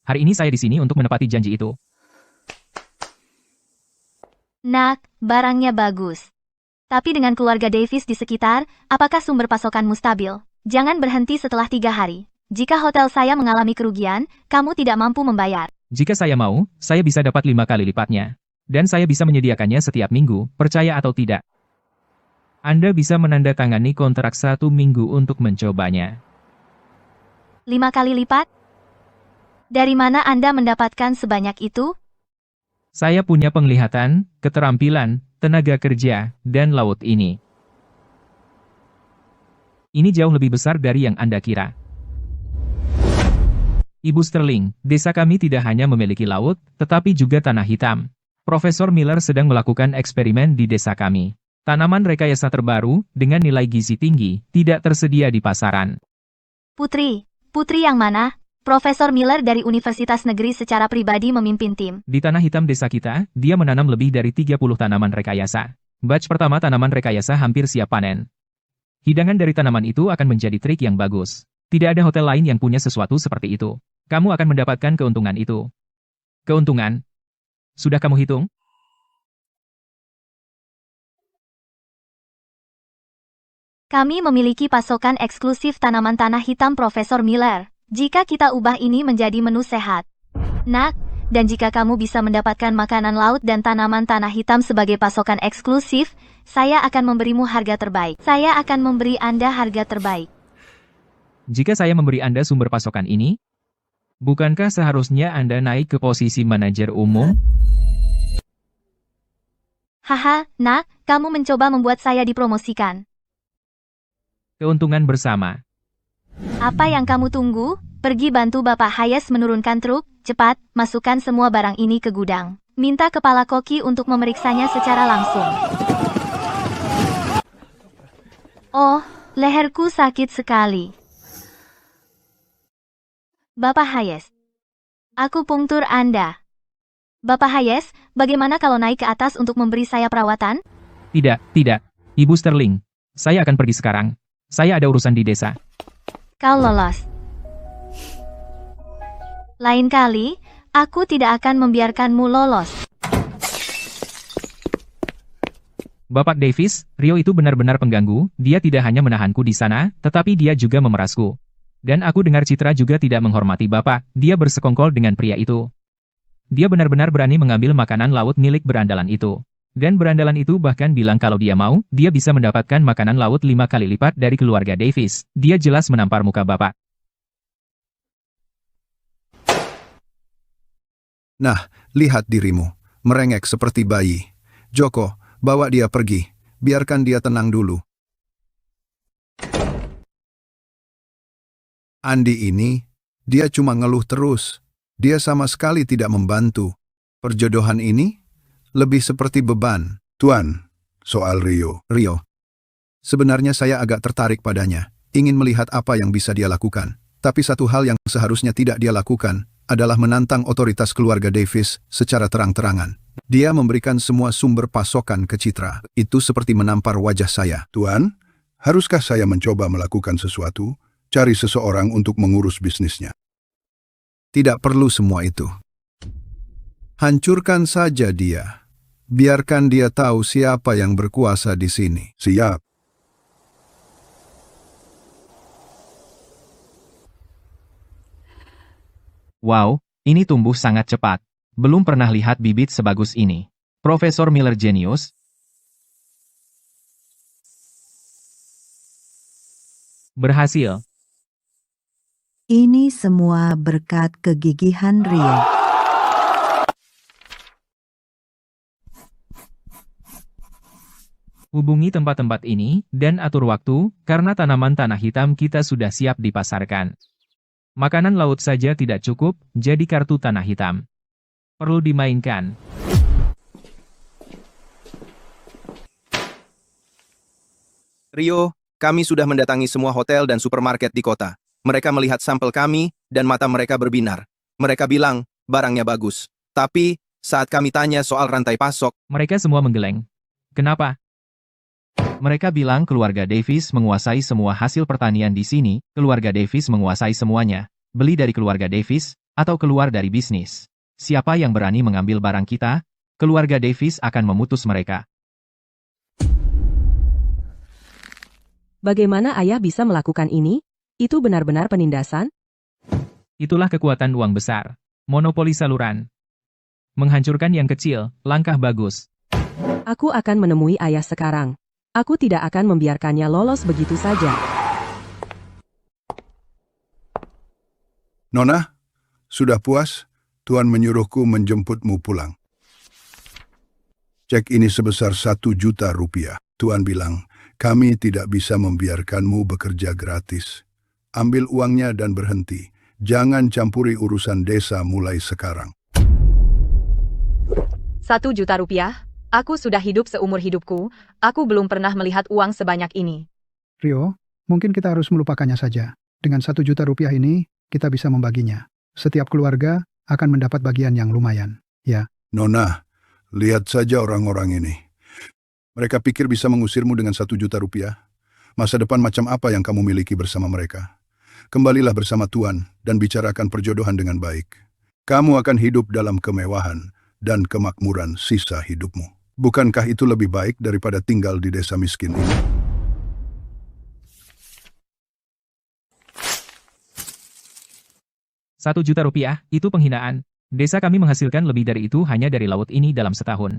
B: Hari ini saya di sini untuk menepati janji itu.
G: Nak, barangnya bagus. Tapi dengan keluarga Davis di sekitar, apakah sumber pasokanmu stabil? Jangan berhenti setelah 3 hari. Jika hotel saya mengalami kerugian, kamu tidak mampu membayar.
B: Jika saya mau, saya bisa dapat 5 kali lipatnya. Dan saya bisa menyediakannya setiap minggu, percaya atau tidak. Anda bisa menandatangani kontrak 1 minggu untuk mencobanya.
G: 5 kali lipat? Dari mana Anda mendapatkan sebanyak itu?
B: Saya punya penglihatan, keterampilan, tenaga kerja, dan laut ini. Ini jauh lebih besar dari yang Anda kira. Ibu Sterling, desa kami tidak hanya memiliki laut, tetapi juga tanah hitam. Profesor Miller sedang melakukan eksperimen di desa kami. Tanaman rekayasa terbaru, dengan nilai gizi tinggi, tidak tersedia di pasaran.
G: Putri yang mana? Profesor Miller dari Universitas Negeri secara pribadi memimpin tim.
B: Di tanah hitam desa kita, dia menanam lebih dari 30 tanaman rekayasa. Batch pertama tanaman rekayasa hampir siap panen. Hidangan dari tanaman itu akan menjadi trik yang bagus. Tidak ada hotel lain yang punya sesuatu seperti itu. Kamu akan mendapatkan keuntungan itu. Keuntungan? Sudah kamu hitung?
G: Kami memiliki pasokan eksklusif tanaman tanah hitam Profesor Miller. Jika kita ubah ini menjadi menu sehat. Nak, dan jika kamu bisa mendapatkan makanan laut dan tanaman tanah hitam sebagai pasokan eksklusif, saya akan memberimu harga terbaik. Saya akan memberi Anda harga terbaik.
B: Jika saya memberi Anda sumber pasokan ini, bukankah seharusnya Anda naik ke posisi manajer umum?
G: Haha, nak, kamu mencoba membuat saya dipromosikan.
B: Keuntungan bersama.
G: Apa yang kamu tunggu? Pergi bantu Bapak Hayes menurunkan truk, cepat, masukkan semua barang ini ke gudang. Minta kepala koki untuk memeriksanya secara langsung. Oh, leherku sakit sekali. Bapak Hayes, aku pungtur Anda. Bapak Hayes, bagaimana kalau naik ke atas untuk memberi saya perawatan?
B: Tidak. Ibu Sterling. Saya akan pergi sekarang. Saya ada urusan di desa.
G: Kau lolos. Lain kali, aku tidak akan membiarkanmu lolos.
B: Bapak Davis, Rio itu benar-benar pengganggu, dia tidak hanya menahanku di sana, tetapi dia juga memerasku. Dan aku dengar Citra juga tidak menghormati Bapak, dia bersekongkol dengan pria itu. Dia benar-benar berani mengambil makanan laut milik berandalan itu. Dan berandalan itu bahkan bilang kalau dia mau, dia bisa mendapatkan makanan laut 5 kali lipat dari keluarga Davis. Dia jelas menampar muka Bapak.
C: Nah, lihat dirimu, merengek seperti bayi. Joko, bawa dia pergi, biarkan dia tenang dulu. Andi ini, dia cuma ngeluh terus. Dia sama sekali tidak membantu. Perjodohan ini lebih seperti beban. Tuan, soal Rio. Sebenarnya saya agak tertarik padanya, ingin melihat apa yang bisa dia lakukan. Tapi satu hal yang seharusnya tidak dia lakukan adalah menantang otoritas keluarga Davis secara terang-terangan. Dia memberikan semua sumber pasokan ke Citra. Itu seperti menampar wajah saya.
L: Tuan, haruskah saya mencoba melakukan sesuatu? Cari seseorang untuk mengurus bisnisnya.
C: Tidak perlu semua itu. Hancurkan saja dia. Biarkan dia tahu siapa yang berkuasa di sini.
L: Siap.
F: Wow, ini tumbuh sangat cepat. Belum pernah lihat bibit sebagus ini. Profesor Miller jenius.
B: Berhasil.
H: Ini semua berkat kegigihan Rio.
B: Hubungi tempat-tempat ini, dan atur waktu, karena tanaman tanah hitam kita sudah siap dipasarkan. Makanan laut saja tidak cukup, jadi kartu tanah hitam perlu dimainkan.
J: Rio, kami sudah mendatangi semua hotel dan supermarket di kota. Mereka melihat sampel kami, dan mata mereka berbinar. Mereka bilang, barangnya bagus. Tapi, saat kami tanya soal rantai pasok,
B: mereka semua menggeleng. Kenapa?
F: Mereka bilang keluarga Davis menguasai semua hasil pertanian di sini, keluarga Davis menguasai semuanya. Beli dari keluarga Davis, atau keluar dari bisnis. Siapa yang berani mengambil barang kita, keluarga Davis akan memutus mereka.
A: Bagaimana ayah bisa melakukan ini? Itu benar-benar penindasan?
B: Itulah kekuatan uang besar. Monopoli saluran. Menghancurkan yang kecil, langkah bagus.
A: Aku akan menemui ayah sekarang. Aku tidak akan membiarkannya lolos begitu saja.
C: Nona, sudah puas? Tuan menyuruhku menjemputmu pulang. Cek ini sebesar 1 juta rupiah. Tuan bilang, kami tidak bisa membiarkanmu bekerja gratis. Ambil uangnya dan berhenti. Jangan campuri urusan desa mulai sekarang.
A: 1 juta rupiah? Aku sudah hidup seumur hidupku. Aku belum pernah melihat uang sebanyak ini.
M: Rio, mungkin kita harus melupakannya saja. Dengan 1 juta rupiah ini, kita bisa membaginya. Setiap keluarga akan mendapat bagian yang lumayan, ya.
C: Nona, lihat saja orang-orang ini. Mereka pikir bisa mengusirmu dengan 1 juta rupiah. Masa depan macam apa yang kamu miliki bersama mereka? Kembalilah bersama Tuan dan bicarakan perjodohan dengan baik. Kamu akan hidup dalam kemewahan dan kemakmuran sisa hidupmu. Bukankah itu lebih baik daripada tinggal di desa miskin ini?
B: Rp1 juta, itu penghinaan. Desa kami menghasilkan lebih dari itu hanya dari laut ini dalam setahun.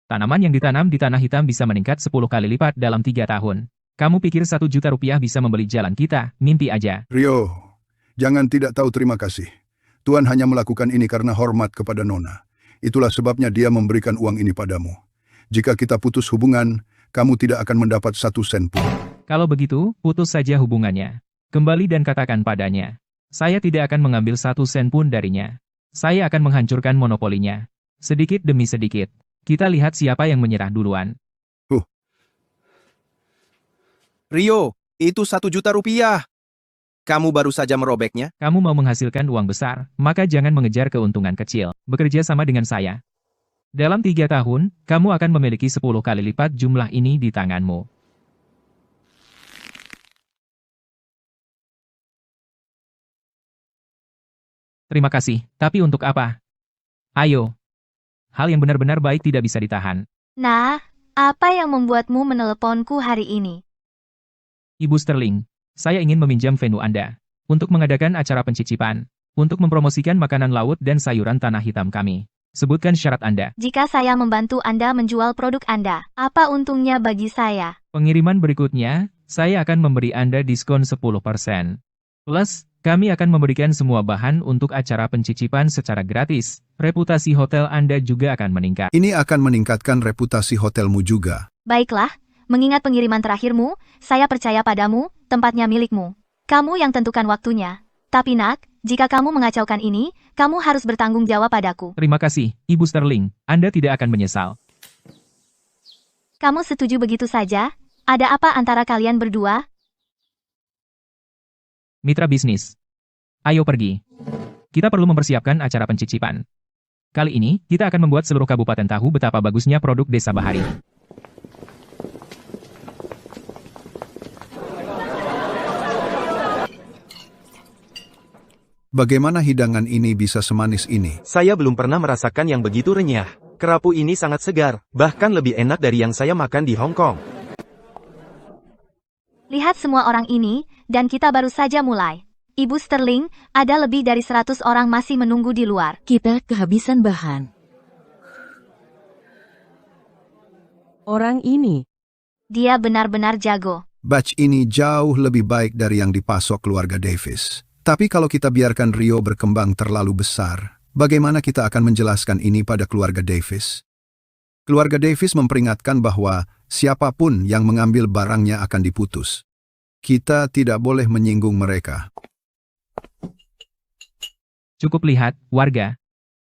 B: Tanaman yang ditanam di tanah hitam bisa meningkat 10 kali lipat dalam 3 tahun. Kamu pikir 1 juta rupiah bisa membeli jalan kita? Mimpi aja.
C: Rio, jangan tidak tahu terima kasih. Tuan hanya melakukan ini karena hormat kepada Nona. Itulah sebabnya dia memberikan uang ini padamu. Jika kita putus hubungan, kamu tidak akan mendapat 1 sen pun.
B: Kalau begitu, putus saja hubungannya. Kembali dan katakan padanya. Saya tidak akan mengambil 1 sen pun darinya. Saya akan menghancurkan monopolinya. Sedikit demi sedikit. Kita lihat siapa yang menyerah duluan.
J: Rio, itu 1 juta rupiah. Kamu baru saja merobeknya.
B: Kamu mau menghasilkan uang besar, maka jangan mengejar keuntungan kecil. Bekerja sama dengan saya. Dalam 3 tahun, kamu akan memiliki 10 kali lipat jumlah ini di tanganmu. Terima kasih, tapi untuk apa? Ayo. Hal yang benar-benar baik tidak bisa ditahan.
G: Nah, apa yang membuatmu meneleponku hari ini?
B: Ibu Sterling, saya ingin meminjam venue Anda untuk mengadakan acara pencicipan, untuk mempromosikan makanan laut dan sayuran tanah hitam kami. Sebutkan syarat Anda.
G: Jika saya membantu Anda menjual produk Anda, apa untungnya bagi saya?
B: Pengiriman berikutnya, saya akan memberi Anda diskon 10%. Plus, kami akan memberikan semua bahan untuk acara pencicipan secara gratis. Reputasi hotel Anda juga akan meningkat.
C: Ini akan meningkatkan reputasi hotelmu juga.
G: Baiklah, mengingat pengiriman terakhirmu, saya percaya padamu, tempatnya milikmu. Kamu yang tentukan waktunya. Tapi nak, jika kamu mengacaukan ini, kamu harus bertanggung jawab padaku.
B: Terima kasih, Ibu Sterling. Anda tidak akan menyesal.
G: Kamu setuju begitu saja? Ada apa antara kalian berdua?
B: Mitra bisnis. Ayo pergi. Kita perlu mempersiapkan acara pencicipan. Kali ini, kita akan membuat seluruh kabupaten tahu betapa bagusnya produk Desa Bahari.
C: Bagaimana hidangan ini bisa semanis ini?
I: Saya belum pernah merasakan yang begitu renyah. Kerapu ini sangat segar, bahkan lebih enak dari yang saya makan di Hong Kong.
G: Lihat semua orang ini, dan kita baru saja mulai. Ibu Sterling, ada lebih dari 100 orang masih menunggu di luar.
E: Kita kehabisan bahan.
A: Orang ini.
G: Dia benar-benar jago.
C: Batch ini jauh lebih baik dari yang dipasok keluarga Davis. Tapi kalau kita biarkan Rio berkembang terlalu besar, bagaimana kita akan menjelaskan ini pada keluarga Davis? Keluarga Davis memperingatkan bahwa siapapun yang mengambil barangnya akan diputus. Kita tidak boleh menyinggung mereka.
B: Cukup lihat, warga.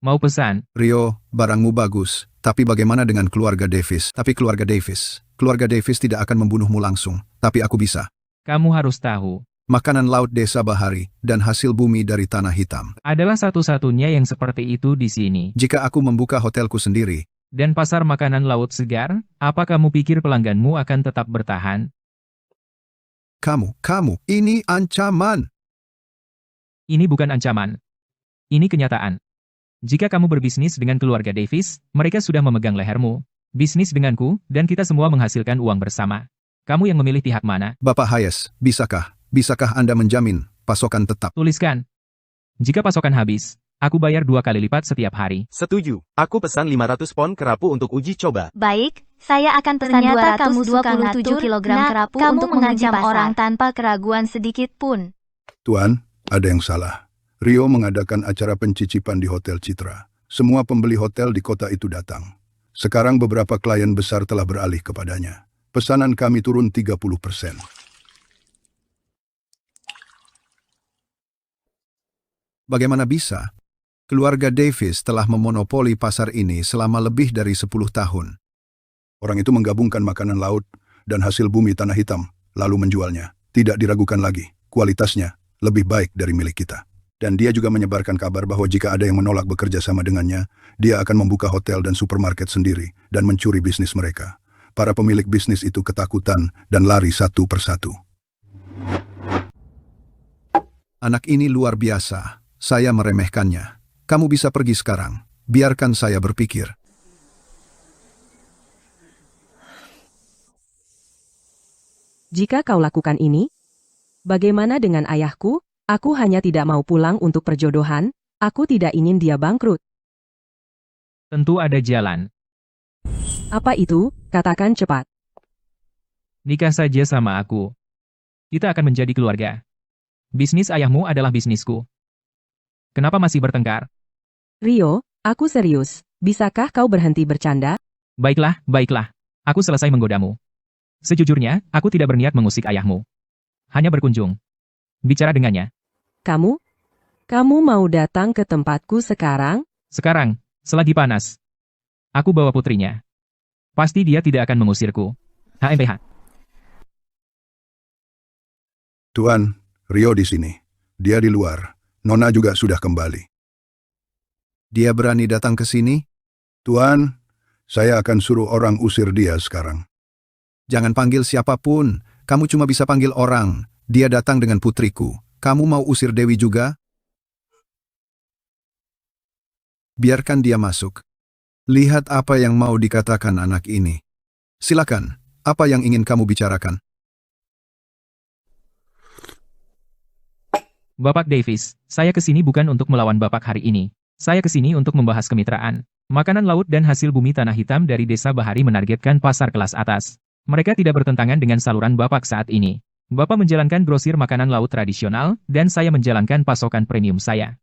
B: Mau pesan?
C: Rio, barangmu bagus. Tapi bagaimana dengan keluarga Davis? Keluarga Davis tidak akan membunuhmu langsung. Tapi aku bisa.
B: Kamu harus tahu.
C: Makanan laut Desa Bahari dan hasil bumi dari tanah hitam
B: adalah satu-satunya yang seperti itu di sini.
C: Jika aku membuka hotelku sendiri
B: dan pasar makanan laut segar, apa kamu pikir pelangganmu akan tetap bertahan?
C: Kamu, ini ancaman.
B: Ini bukan ancaman. Ini kenyataan. Jika kamu berbisnis dengan keluarga Davis, mereka sudah memegang lehermu. Bisnis denganku, dan kita semua menghasilkan uang bersama. Kamu yang memilih pihak mana?
C: Bapak Hayes, Bisakah Anda menjamin pasokan tetap?
B: Tuliskan. Jika pasokan habis, aku bayar 2 kali lipat setiap hari.
I: Setuju. Aku pesan 500 pon kerapu untuk uji coba.
G: Baik, Saya akan pesan Ternyata kamu 227 kilogram kerapu untuk mengancam orang tanpa keraguan sedikit pun.
C: Tuan, ada yang salah. Rio mengadakan acara pencicipan di Hotel Citra. Semua pembeli hotel di kota itu datang. Sekarang beberapa klien besar telah beralih kepadanya. Pesanan kami turun 30%.
L: Bagaimana bisa? Keluarga Davis telah memonopoli pasar ini selama lebih dari 10 tahun. Orang itu menggabungkan makanan laut dan hasil bumi tanah hitam, lalu menjualnya. Tidak diragukan lagi, kualitasnya lebih baik dari milik kita. Dan dia juga menyebarkan kabar bahwa jika ada yang menolak bekerja sama dengannya, dia akan membuka hotel dan supermarket sendiri dan mencuri bisnis mereka. Para pemilik bisnis itu ketakutan dan lari satu persatu. Anak ini luar biasa. Saya meremehkannya. Kamu bisa pergi sekarang. Biarkan saya berpikir.
A: Jika kau lakukan ini, bagaimana dengan ayahku? Aku hanya tidak mau pulang untuk perjodohan, aku tidak ingin dia bangkrut.
B: Tentu ada jalan.
A: Apa itu? Katakan cepat.
B: Nikah saja sama aku. Kita akan menjadi keluarga. Bisnis ayahmu adalah bisnisku. Kenapa masih bertengkar?
A: Rio, aku serius. Bisakah kau berhenti bercanda?
B: Baiklah, baiklah. Aku selesai menggodamu. Sejujurnya, aku tidak berniat mengusik ayahmu. Hanya berkunjung. Bicara dengannya.
A: Kamu mau datang ke tempatku sekarang?
B: Sekarang, selagi panas. Aku bawa putrinya. Pasti dia tidak akan mengusirku. HMPH.
C: Tuan, Rio di sini. Dia di luar. Nona juga sudah kembali. Dia berani datang ke sini? Tuan, saya akan suruh orang usir dia sekarang. Jangan panggil siapapun. Kamu cuma bisa panggil orang. Dia datang dengan putriku. Kamu mau usir Dewi juga? Biarkan dia masuk. Lihat apa yang mau dikatakan anak ini. Silakan, apa yang ingin kamu bicarakan?
B: Bapak Davis, saya kesini bukan untuk melawan Bapak hari ini. Saya kesini untuk membahas kemitraan. Makanan laut dan hasil bumi tanah hitam dari Desa Bahari menargetkan pasar kelas atas. Mereka tidak bertentangan dengan saluran Bapak saat ini. Bapak menjalankan grosir makanan laut tradisional, dan saya menjalankan pasokan premium saya.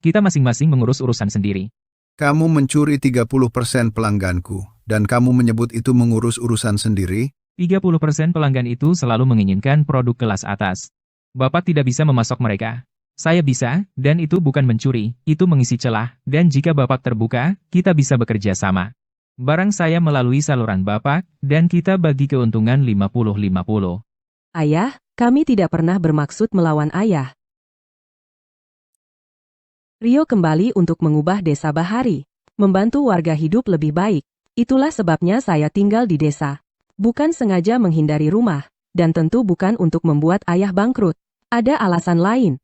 B: Kita masing-masing mengurus urusan sendiri.
C: Kamu mencuri 30% pelangganku, dan kamu menyebut itu mengurus urusan sendiri?
B: 30% pelanggan itu selalu menginginkan produk kelas atas. Bapak tidak bisa memasok mereka. Saya bisa, dan itu bukan mencuri, itu mengisi celah, dan jika Bapak terbuka, kita bisa bekerja sama. Barang saya melalui saluran Bapak, dan kita bagi keuntungan 50-50.
A: Ayah, kami tidak pernah bermaksud melawan ayah. Rio kembali untuk mengubah Desa Bahari, membantu warga hidup lebih baik. Itulah sebabnya saya tinggal di desa. Bukan sengaja menghindari rumah, dan tentu bukan untuk membuat ayah bangkrut. Ada alasan lain.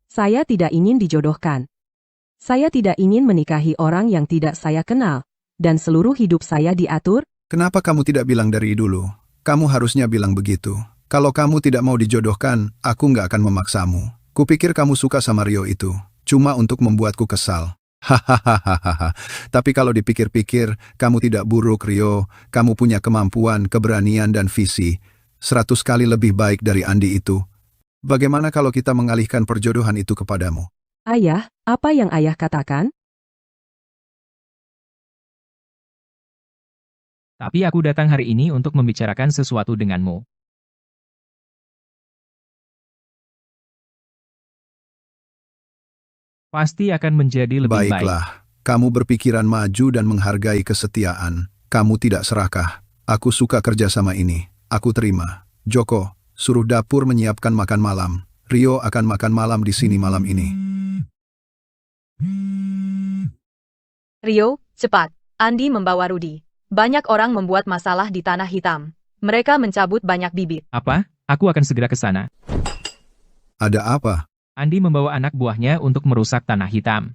A: Saya tidak ingin dijodohkan. Saya tidak ingin menikahi orang yang tidak saya kenal. Dan seluruh hidup saya diatur.
C: Kenapa kamu tidak bilang dari dulu? Kamu harusnya bilang begitu. Kalau kamu tidak mau dijodohkan, aku nggak akan memaksamu. Kupikir kamu suka sama Rio itu, cuma untuk membuatku kesal. Hahaha. Tapi kalau dipikir-pikir, kamu tidak buruk Rio. Kamu punya kemampuan, keberanian, dan visi. 100 kali lebih baik dari Andi itu. Bagaimana kalau kita mengalihkan perjodohan itu kepadamu?
A: Ayah, apa yang ayah katakan?
B: Tapi aku datang hari ini untuk membicarakan sesuatu denganmu. Pasti akan menjadi lebih baik.
C: Baiklah, kamu berpikiran maju dan menghargai kesetiaan. Kamu tidak serakah. Aku suka kerjasama ini. Aku terima. Joko, suruh dapur menyiapkan makan malam. Rio akan makan malam di sini malam ini.
N: Rio, cepat. Andi membawa Rudi. Banyak orang membuat masalah di tanah hitam. Mereka mencabut banyak bibit.
B: Apa? Aku akan segera ke sana.
C: Ada apa?
B: Andi membawa anak buahnya untuk merusak tanah hitam.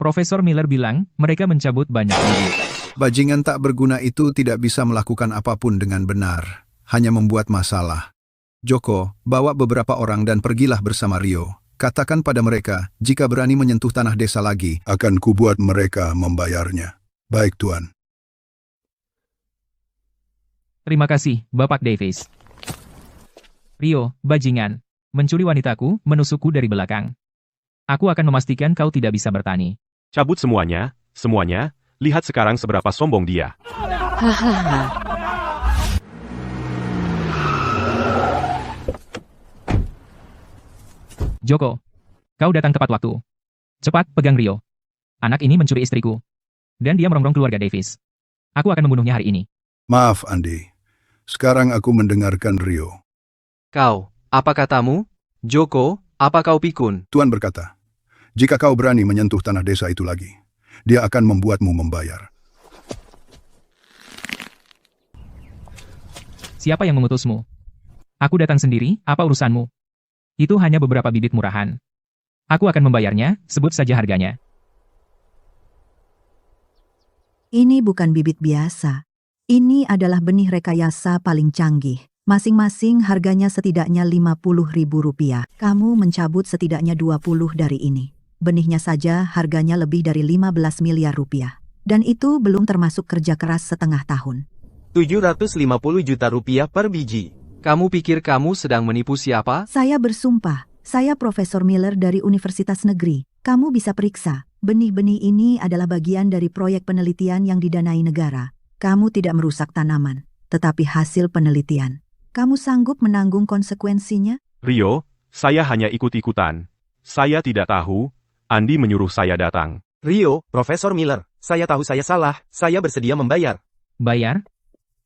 B: Profesor Miller bilang, mereka mencabut banyak bibit.
C: Bajingan tak berguna itu tidak bisa melakukan apapun dengan benar. Hanya membuat masalah. Joko, bawa beberapa orang dan pergilah bersama Rio. Katakan pada mereka, jika berani menyentuh tanah desa lagi, akan kubuat mereka membayarnya. Baik, Tuan.
B: Terima kasih, Bapak Davis. Rio, bajingan. Mencuri wanitaku, menusukku dari belakang. Aku akan memastikan kau tidak bisa bertani.
D: Cabut semuanya, semuanya. Lihat sekarang seberapa sombong dia.
A: Hahaha.
B: Joko, kau datang tepat waktu. Cepat, pegang Rio. Anak ini mencuri istriku. Dan dia merongrong keluarga Davis. Aku akan membunuhnya hari ini.
C: Maaf, Andi. Sekarang aku mendengarkan Rio.
K: Kau, apa katamu? Joko, apa kau pikun?
C: Tuan berkata, jika kau berani menyentuh tanah desa itu lagi, dia akan membuatmu membayar.
B: Siapa yang mengutusmu? Aku datang sendiri, apa urusanmu? Itu hanya beberapa bibit murahan. Aku akan membayarnya, sebut saja harganya.
H: Ini bukan bibit biasa. Ini adalah benih rekayasa paling canggih. Masing-masing harganya setidaknya Rp50.000. Kamu mencabut setidaknya 20 dari ini. Benihnya saja harganya lebih dari 15 miliar rupiah. Dan itu belum termasuk kerja keras setengah tahun.
I: 750 juta rupiah per biji.
K: Kamu pikir kamu sedang menipu siapa?
H: Saya bersumpah, saya Profesor Miller dari Universitas Negeri. Kamu bisa periksa, benih-benih ini adalah bagian dari proyek penelitian yang didanai negara. Kamu tidak merusak tanaman, tetapi hasil penelitian. Kamu sanggup menanggung konsekuensinya?
D: Rio, saya hanya ikut-ikutan. Saya tidak tahu, Andi menyuruh saya datang.
I: Rio, Profesor Miller, saya tahu saya salah, saya bersedia membayar.
B: Bayar?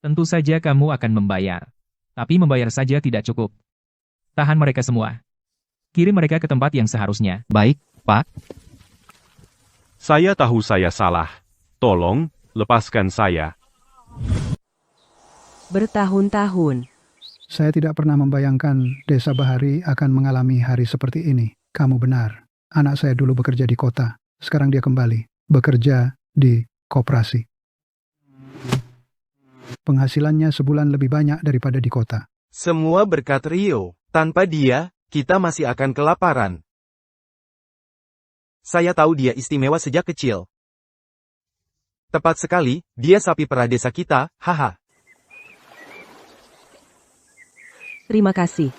B: Tentu saja kamu akan membayar. Tapi membayar saja tidak cukup. Tahan mereka semua. Kirim mereka ke tempat yang seharusnya.
F: Baik, Pak.
D: Saya tahu saya salah. Tolong, lepaskan saya.
A: Bertahun-tahun.
M: Saya tidak pernah membayangkan Desa Bahari akan mengalami hari seperti ini. Kamu benar. Anak saya dulu bekerja di kota. Sekarang dia kembali bekerja di koperasi. Penghasilannya sebulan lebih banyak daripada di kota.
I: Semua berkat Rio. Tanpa dia, kita masih akan kelaparan. Saya tahu dia istimewa sejak kecil. Tepat sekali, dia sapi perah desa kita, haha.
A: Terima kasih.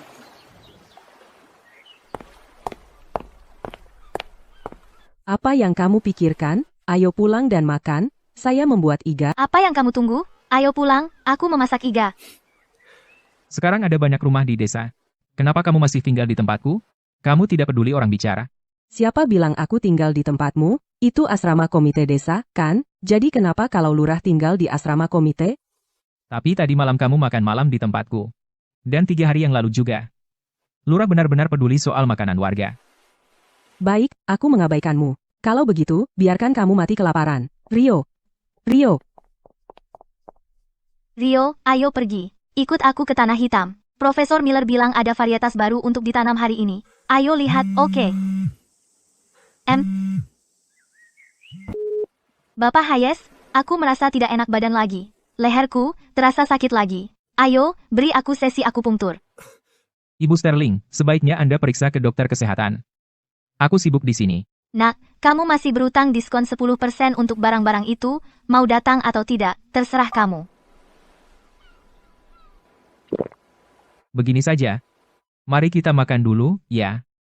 A: Apa yang kamu pikirkan? Ayo pulang dan makan. Saya membuat iga.
G: Apa yang kamu tunggu? Ayo pulang, aku memasak iga.
B: Sekarang ada banyak rumah di desa. Kenapa kamu masih tinggal di tempatku? Kamu tidak peduli orang bicara.
A: Siapa bilang aku tinggal di tempatmu? Itu asrama komite desa, kan? Jadi kenapa kalau lurah tinggal di asrama komite?
B: Tapi tadi malam kamu makan malam di tempatku. Dan 3 hari yang lalu juga. Lurah benar-benar peduli soal makanan warga.
A: Baik, aku mengabaikanmu. Kalau begitu, biarkan kamu mati kelaparan. Rio. Rio.
G: Rio, ayo pergi. Ikut aku ke Tanah Hitam. Profesor Miller bilang ada varietas baru untuk ditanam hari ini. Ayo lihat, oke. Bapak Hayes, aku merasa tidak enak badan lagi. Leherku, terasa sakit lagi. Ayo, beri aku sesi akupunktur.
B: Ibu Sterling, sebaiknya Anda periksa ke dokter kesehatan. Aku sibuk di sini.
G: Nak, kamu masih berutang diskon 10% untuk barang-barang itu, mau datang atau tidak, terserah kamu.
B: Begini saja. Mari kita makan dulu, ya.